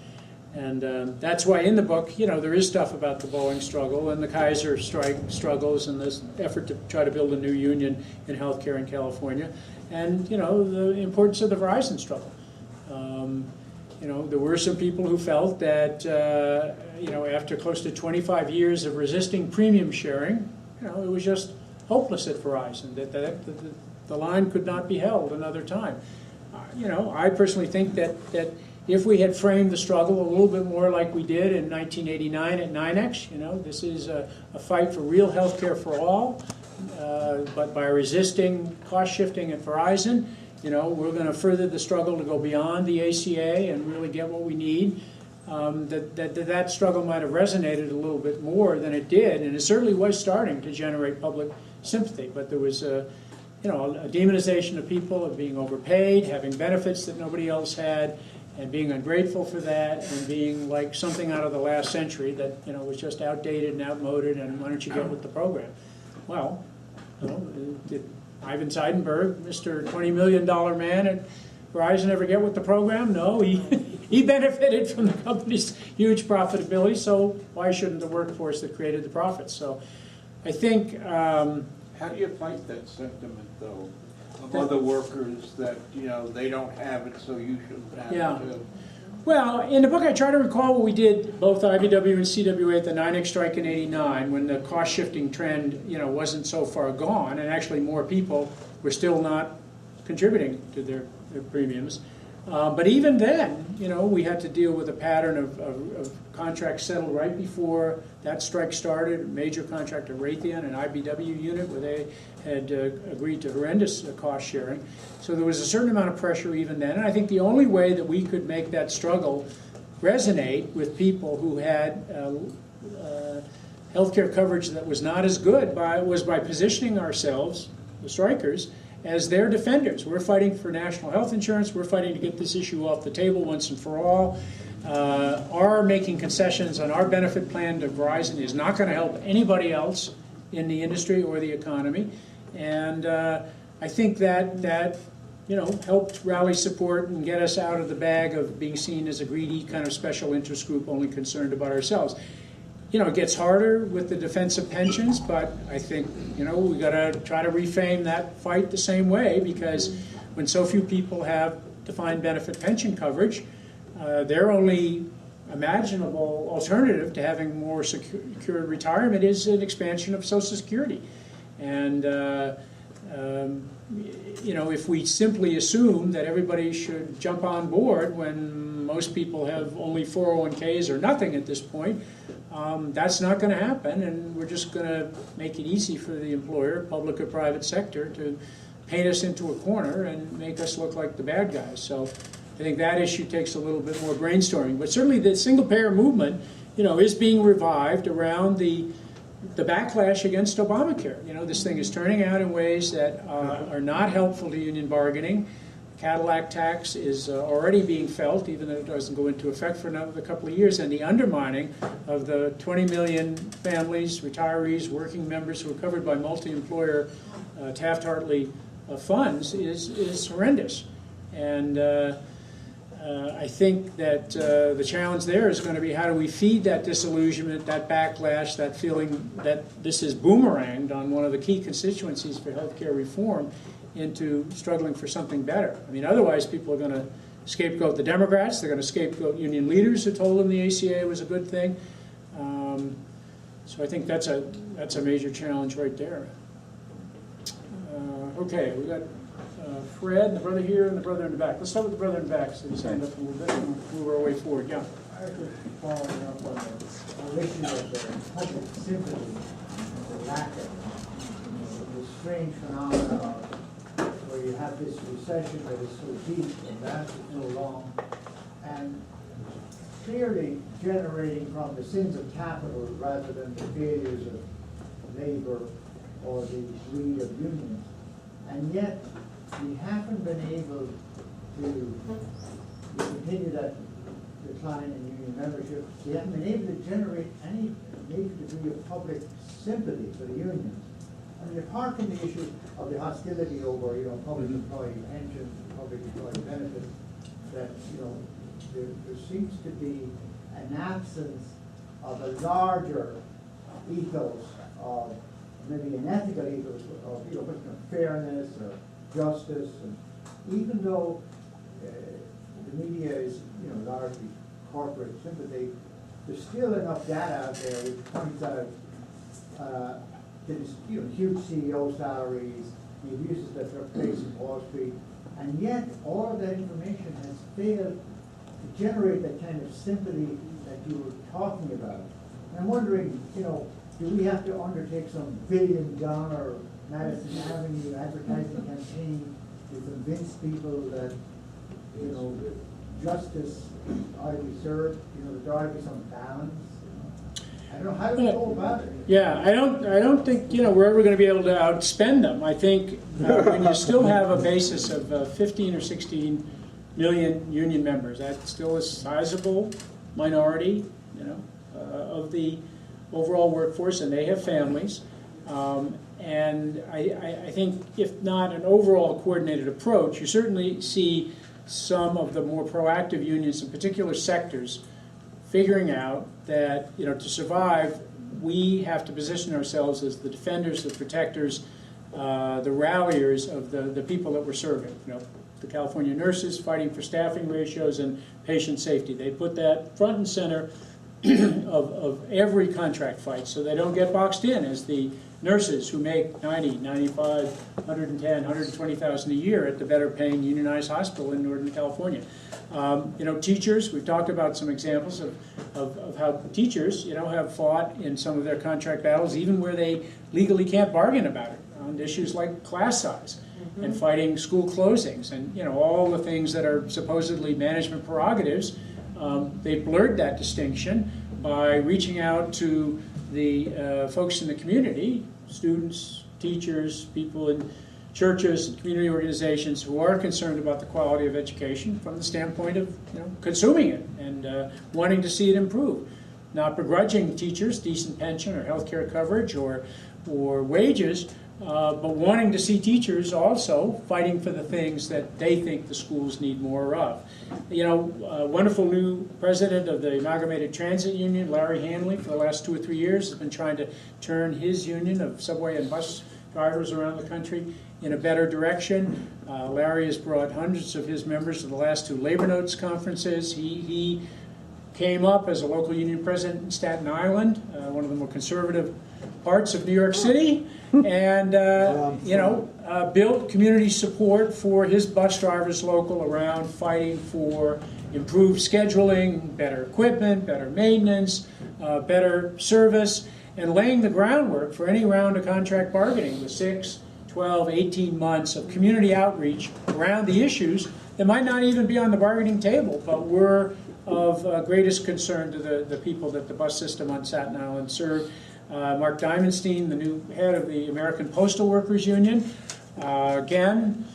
And that's why in the book, there is stuff about the Boeing struggle and the Kaiser strike struggles and this effort to try to build a new union in healthcare in California, and the importance of the Verizon struggle. There were some people who felt that after close to 25 years of resisting premium sharing, it was just hopeless at Verizon, that the line could not be held another time. I personally think that if we had framed the struggle a little bit more like we did in 1989 at NYNEX, this is a fight for real health care for all, but by resisting cost shifting at Verizon, we're going to further the struggle to go beyond the ACA and really get what we need. That struggle might have resonated a little bit more than it did, and it certainly was starting to generate public sympathy. But there was a demonization of people, of being overpaid, having benefits that nobody else had, and being ungrateful for that, and being like something out of the last century that was just outdated and outmoded, and why don't you get with the program? Well, did Ivan Seidenberg, Mr. $20 million man at Verizon, ever get with the program? No, he benefited from the company's huge profitability, so why shouldn't the workforce that created the profits? So I think... how do you fight that sentiment, though, of other workers that, they don't have it, so you shouldn't have it too? Well, in the book I try to recall what we did, both IBW and CWA, at the NYNEX strike in '89, when the cost-shifting trend, wasn't so far gone, and actually more people were still not contributing to their premiums. But even then, we had to deal with a pattern of contracts settled right before that strike started. A major contractor, Raytheon, an IBW unit, where they had agreed to horrendous cost sharing. So there was a certain amount of pressure even then. And I think the only way that we could make that struggle resonate with people who had healthcare coverage that was not as good was by positioning ourselves, the strikers, as their defenders. We're fighting for national health insurance. We're fighting to get this issue off the table once and for all. Our making concessions on our benefit plan to Verizon is not going to help anybody else in the industry or the economy. And I think that helped rally support and get us out of the bag of being seen as a greedy kind of special interest group only concerned about ourselves. It gets harder with the defense of pensions, but I think, we got to try to reframe that fight the same way, because when so few people have defined benefit pension coverage, their only imaginable alternative to having more secure retirement is an expansion of Social Security. And, if we simply assume that everybody should jump on board when most people have only 401ks or nothing at this point, that's not going to happen, and we're just going to make it easy for the employer, public or private sector, to paint us into a corner and make us look like the bad guys. So I think that issue takes a little bit more brainstorming. But certainly the single-payer movement, is being revived around the backlash against Obamacare. This thing is turning out in ways that are not helpful to union bargaining. Cadillac tax is already being felt, even though it doesn't go into effect for another couple of years, and the undermining of the 20 million families, retirees, working members who are covered by multi-employer Taft-Hartley funds is horrendous. And I think that the challenge there is going to be how do we feed that disillusionment, that backlash, that feeling that this is boomeranged on one of the key constituencies for healthcare reform into struggling for something better. I mean, otherwise people are going to scapegoat the Democrats, they're going to scapegoat union leaders who told them the ACA was a good thing. So I think that's a major challenge right there. Okay, we got Fred, the brother here, and the brother in the back. Let's start with the brother in the back, so he's stand up a little bit and move our way forward. Yeah. I was just following up on the issue of the public sympathy and the lack of this strange phenomenon where you have this recession that is so deep and lasted so long, and clearly generating from the sins of capital rather than the failures of labor or the greed of unions. And yet, we haven't been able to continue that decline in union membership. We haven't been able to generate any major degree of public sympathy for the unions. I mean, apart from the issue of the hostility over, public employee pensions, public employee benefits, that, there seems to be an absence of a larger ethos of maybe an ethical ethos of fairness or justice, and even though the media is largely corporate sympathy, there's still enough data out there which points out there's huge CEO salaries, the abuses that took place in Wall Street, and yet all of that information has failed to generate that kind of sympathy that you were talking about. And I'm wondering, do we have to undertake some billion-dollar Madison Avenue advertising campaign to convince people that, justice ought to be served, that there ought to be some balance? I don't know, how do we go about it? Yeah, I don't think, we're ever going to be able to outspend them. I think when you still have a basis of 15 or 16 million union members, that's still a sizable minority, of the overall workforce, and they have families. And I think if not an overall coordinated approach, you certainly see some of the more proactive unions in particular sectors figuring out that, to survive, we have to position ourselves as the defenders, the protectors, the ralliers of the people that we're serving. The California nurses fighting for staffing ratios and patient safety. They put that front and center of every contract fight, so they don't get boxed in as the nurses who make 90, 95, 110, 120,000 a year at the better paying unionized hospital in Northern California. Teachers, we've talked about some examples of how teachers, have fought in some of their contract battles, even where they legally can't bargain about it, on issues like class size, and fighting school closings, and all the things that are supposedly management prerogatives. They blurred that distinction by reaching out to the folks in the community, students, teachers, people in churches and community organizations who are concerned about the quality of education from the standpoint of consuming it and wanting to see it improve. Not begrudging teachers decent pension or health care coverage or wages, but wanting to see teachers also fighting for the things that they think the schools need more of. A wonderful new president of the Amalgamated Transit Union, Larry Hanley, for the last 2 or 3 years has been trying to turn his union of subway and bus drivers around the country in a better direction. Larry has brought hundreds of his members to the last 2 labor notes conferences. He came up as a local union president in Staten Island, one of the more conservative parts of New York City, and built community support for his bus drivers local around fighting for improved scheduling, better equipment, better maintenance, better service, and laying the groundwork for any round of contract bargaining with 6, 12, 18 months of community outreach around the issues that might not even be on the bargaining table, but were of greatest concern to the people that the bus system on Staten Island served. Mark Diamondstein, the new head of the American Postal Workers Union, again,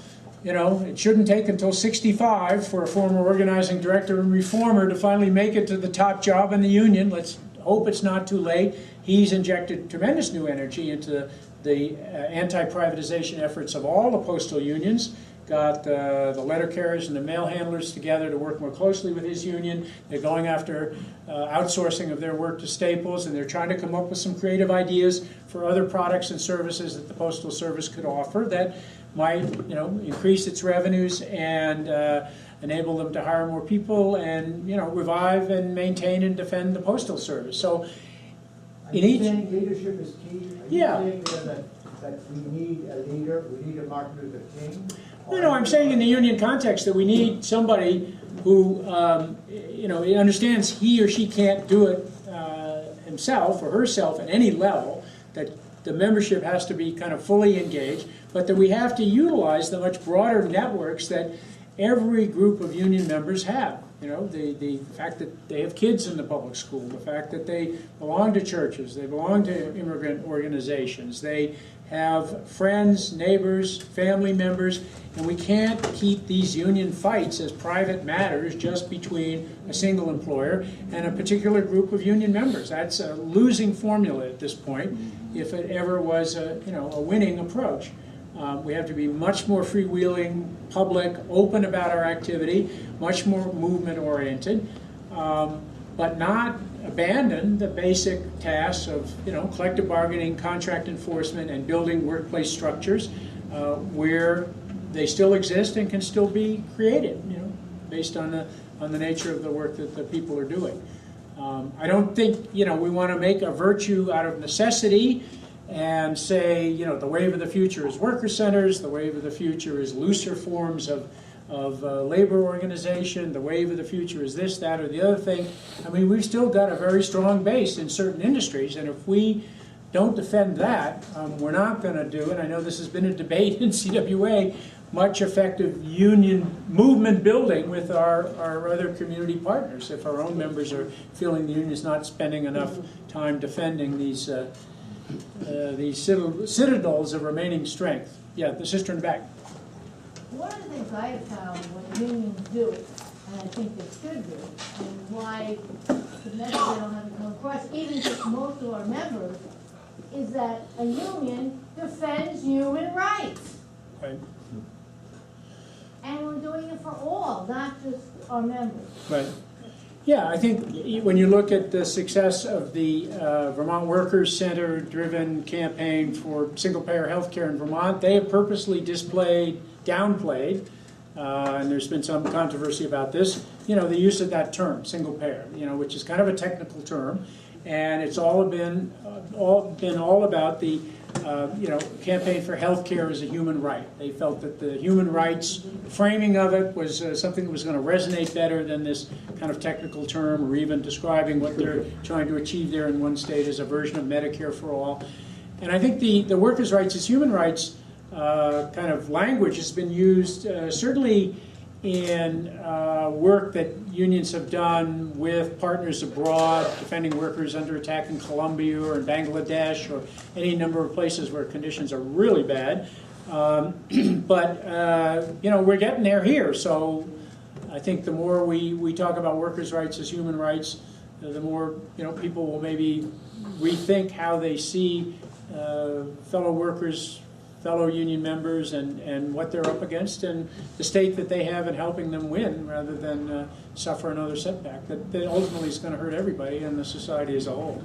you know, it shouldn't take until 65 for a former organizing director and reformer to finally make it to the top job in the union. Let's hope it's not too late. He's injected tremendous new energy into the anti-privatization efforts of all the postal unions. Got the letter carriers and the mail handlers together to work more closely with his union. They're going after outsourcing of their work to Staples, and they're trying to come up with some creative ideas for other products and services that the Postal Service could offer that might, you know, increase its revenues and enable them to hire more people and, you know, revive and maintain and defend the Postal Service. So, Are you saying leadership is key? Are you Yeah. saying that we need a leader, we need a Martin Luther King? No, I'm saying in the union context that we need somebody who, you know, understands he or she can't do it himself or herself at any level, that the membership has to be kind of fully engaged, but that we have to utilize the much broader networks that every group of union members have. You know, the fact that they have kids in the public school, the fact that they belong to churches, they belong to immigrant organizations, they have friends, neighbors, family members, and we can't keep these union fights as private matters just between a single employer and a particular group of union members. That's a losing formula at this point, if it ever was a, you know, a winning approach. We have to be much more freewheeling, public, open about our activity, much more movement-oriented, but not abandon the basic tasks of, you know, collective bargaining, contract enforcement, and building workplace structures where they still exist and can still be created, you know, based on the nature of the work that the people are doing. I don't think, you know, we want to make a virtue out of necessity and say, you know, the wave of the future is worker centers, the wave of the future is looser forms of labor organization, the wave of the future is this, that, or the other thing. I mean, we've still got a very strong base in certain industries, and if we don't defend that, we're not going to do, and I know this has been a debate in CWA, much effective union movement building with our other community partners if our own members are feeling the union is not spending enough time defending these citadels of remaining strength. Yeah, the sister in the back. One of the things I have found when unions do, and I think they should do, and why the message I don't have to come across, even to most of our members, is that a union defends human rights. Right. And we're doing it for all, not just our members. Right. Yeah, I think when you look at the success of the Vermont Workers Center-driven campaign for single-payer health care in Vermont, they have purposely downplayed, and there's been some controversy about this, you know, the use of that term, single-payer, you know, which is kind of a technical term, and it's all been about the you know, campaign for health care as a human right. They felt that the human rights framing of it was something that was going to resonate better than this kind of technical term, or even describing what they're trying to achieve there in one state as a version of Medicare for all. And I think the workers' rights as human rights kind of language has been used certainly in work that unions have done with partners abroad, defending workers under attack in Colombia or in Bangladesh or any number of places where conditions are really bad. But you know, we're getting there here. So I think the more we talk about workers' rights as human rights, the more, you know, people will maybe rethink how they see fellow workers, fellow union members, and what they're up against, and the stake that they have in helping them win, rather than suffer another setback that ultimately is going to hurt everybody and the society as a whole.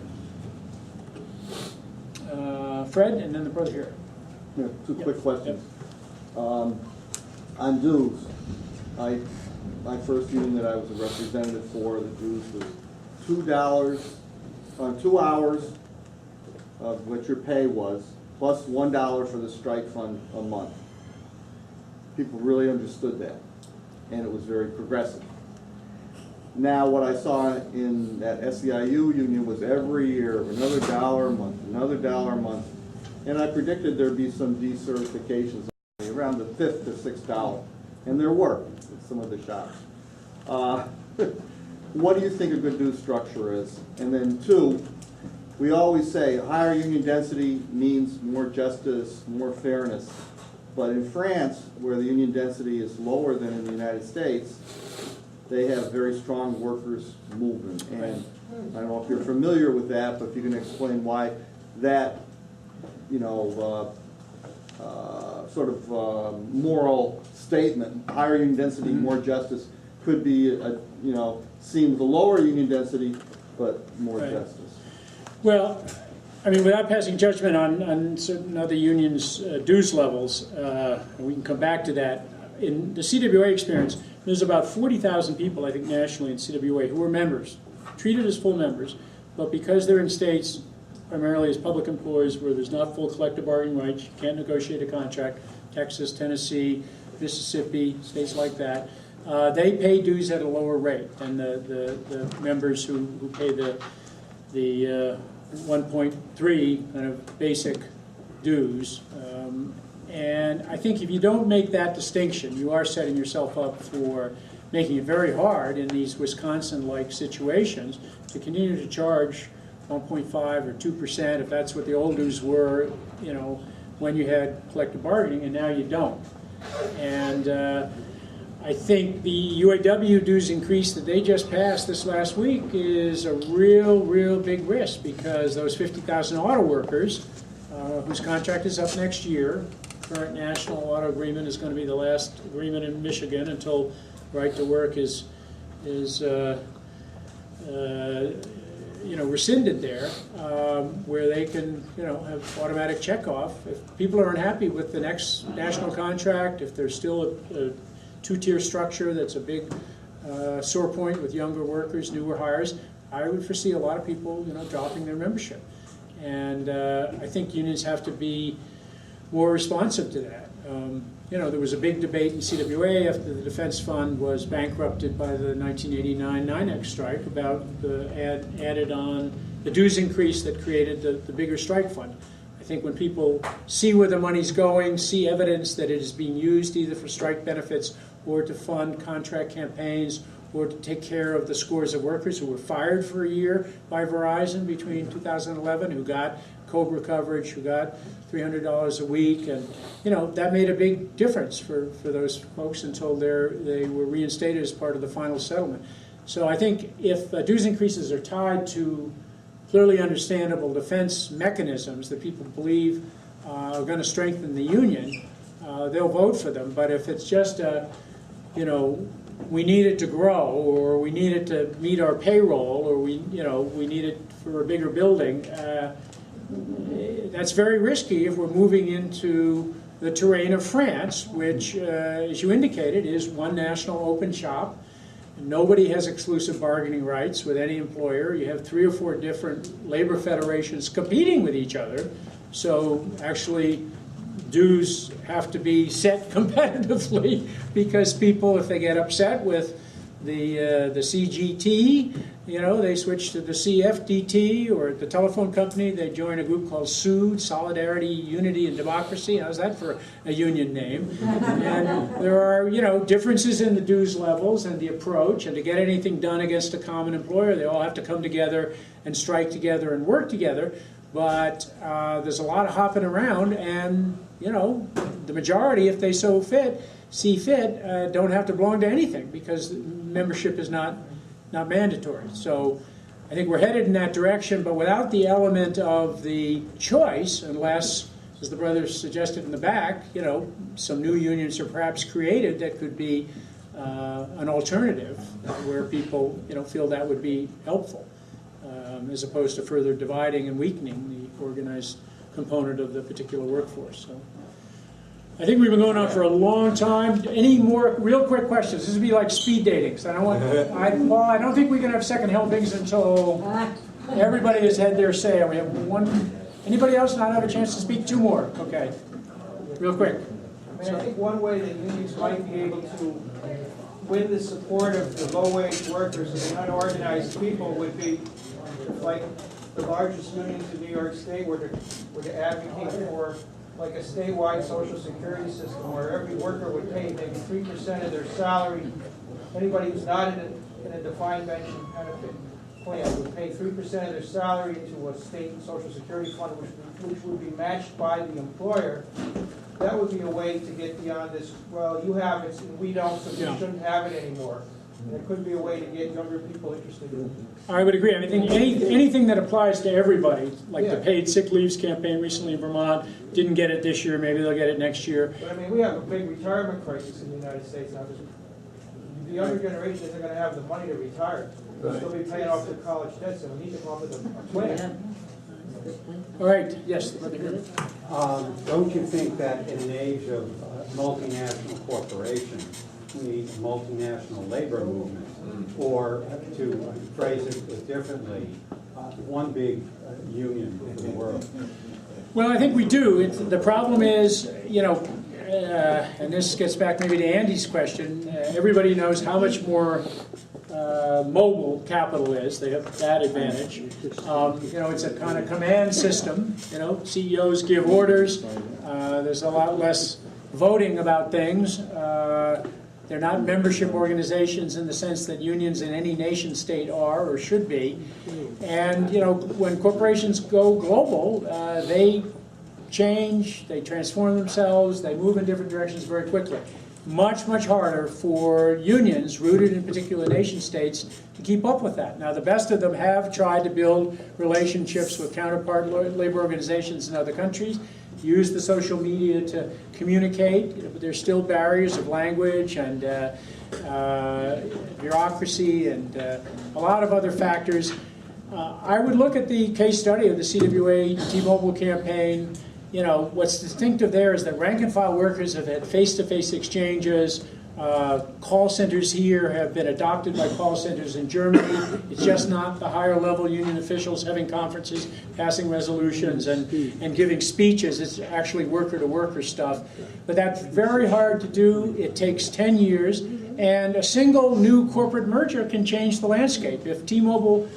Fred, and then the brother here. Yeah, two quick questions. On dues, my first union that I was a representative for, the dues was $2 2 hours of what your pay was, plus $1 for the strike fund a month. People really understood that, and it was very progressive. Now what I saw in that SEIU union was every year another $1 a month, another $1 a month, and I predicted there'd be some decertifications around the $5 to $6, and there were at some of the shops. What do you think a good dues structure is? And then two, we always say higher union density means more justice, more fairness. But in France, where the union density is lower than in the United States, they have very strong workers' movement. And I don't know if you're familiar with that, but if you can explain why that, you know, sort of moral statement, higher union density, more justice, could be, you know, seen the lower union density, but more justice. Well, I mean, without passing judgment on certain other unions' dues levels, and we can come back to that, in the CWA experience, there's about 40,000 people, I think, nationally in CWA who are members, treated as full members, but because they're in states primarily as public employees where there's not full collective bargaining rights, you can't negotiate a contract, Texas, Tennessee, Mississippi, states like that, they pay dues at a lower rate than the members who pay the 1.3 kind of basic dues. And I think if you don't make that distinction, you are setting yourself up for making it very hard in these Wisconsin-like situations to continue to charge 1.5 or 2%, if that's what the old dues were, you know, when you had collective bargaining, and now you don't. And I think the UAW dues increase that they just passed this last week is a real big risk, because those 50,000 auto workers whose contract is up next year, current national auto agreement is going to be the last agreement in Michigan until right to work is you know, rescinded there, where they can, you know, have automatic checkoff. If people are unhappy with the next national contract, if there's still a two-tier structure that's a big sore point with younger workers, newer hires, I would foresee a lot of people, you know, dropping their membership. And I think unions have to be more responsive to that. You know, there was a big debate in CWA after the Defense Fund was bankrupted by the 1989 NINEX strike about the added on the dues increase that created the bigger strike fund. I think when people see where the money's going, see evidence that it is being used either for strike benefits or to fund contract campaigns or to take care of the scores of workers who were fired for a year by Verizon between 2011, who got COBRA coverage, who got $300 a week, and you know, that made a big difference for those folks until they were reinstated as part of the final settlement. So I think if dues increases are tied to clearly understandable defense mechanisms that people believe are going to strengthen the union, they'll vote for them. But if it's just you know, we need it to grow, or we need it to meet our payroll, or we need it for a bigger building, that's very risky if we're moving into the terrain of France, which, as you indicated, is one national open shop. Nobody has exclusive bargaining rights with any employer. You have 3 or 4 different labor federations competing with each other. So actually, dues have to be set competitively, because people, if they get upset with the CGT, you know, they switch to the CFDT, or at the telephone company, they join a group called SUD, Solidarity, Unity, and Democracy. How's that for a union name? And there are, you know, differences in the dues levels and the approach, and to get anything done against a common employer, they all have to come together and strike together and work together. But there's a lot of hopping around, and, you know, the majority, if they see fit, don't have to belong to anything, because membership is not mandatory. So I think we're headed in that direction, but without the element of the choice, unless, as the brothers suggested in the back, you know, some new unions are perhaps created that could be an alternative where people, you know, feel that would be helpful, as opposed to further dividing and weakening the organized component of the particular workforce. So I think we've been going on for a long time. Any more real quick questions? This would be like speed dating. So I don't think we can have second helpings until everybody has had their say. We have one. Anybody else not have a chance to speak? 2 more. Okay. Real quick. I mean, I think one way that unions might be able to win the support of the low-wage workers and the unorganized people would be if, like, the largest unions in New York State were to advocate for like a statewide social security system where every worker would pay maybe 3% of their salary. Anybody who's not in a defined benefit plan would pay 3% of their salary into a state social security fund, which would be matched by the employer. that would be a way to get beyond this, well, you have it and we don't, so we Yeah. shouldn't have it anymore. And it could be a way to get younger people interested in it. I would agree. I mean, anything that applies to everybody, like the Yeah. paid sick leaves campaign recently in Vermont, didn't get it this year, maybe they'll get it next year. But I mean, we have a big retirement crisis in the United States now. The younger generation isn't gonna have the money to retire. They'll still be paying off their college debt, so we need to come up with a plan. All right, yes, let me hear it. Don't you think that in an age of multinational corporations, we need a multinational labor movement? Or to phrase it differently, one big union for the world? Well, I think we do. The problem is, you know, and this gets back maybe to Andy's question, everybody knows how much more mobile capital is. They have that advantage. You know, it's a kind of command system. You know, CEOs give orders. There's a lot less voting about things. They're not membership organizations in the sense that unions in any nation state are or should be. And, you know, when corporations go global, they change, they transform themselves, they move in different directions very quickly. Much, much harder for unions rooted in particular nation states to keep up with that. Now, the best of them have tried to build relationships with counterpart labor organizations in other countries, use the social media to communicate, but there's still barriers of language and bureaucracy and a lot of other factors. I would look at the case study of the CWA T-Mobile campaign. You know, what's distinctive there is that rank and file workers have had face-to-face exchanges. Call centers here have been adopted by call centers in Germany. It's just not the higher level union officials having conferences, passing resolutions, and giving speeches. It's actually worker-to-worker stuff. But that's very hard to do. It takes 10 years. And a single new corporate merger can change the landscape. If T-Mobile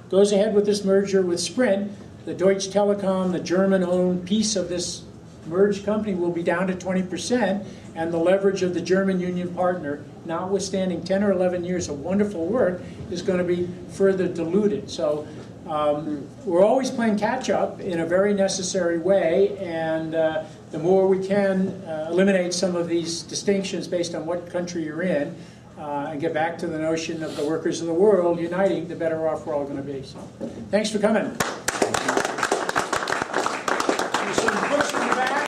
goes ahead with this merger with Sprint, the Deutsche Telekom, the German-owned piece of this merged company, will be down to 20%, and the leverage of the German union partner, notwithstanding 10 or 11 years of wonderful work, is going to be further diluted. So we're always playing catch-up in a very necessary way, and the more we can eliminate some of these distinctions based on what country you're in, and get back to the notion of the workers of the world uniting, the better off we're all going to be. So, thanks for coming.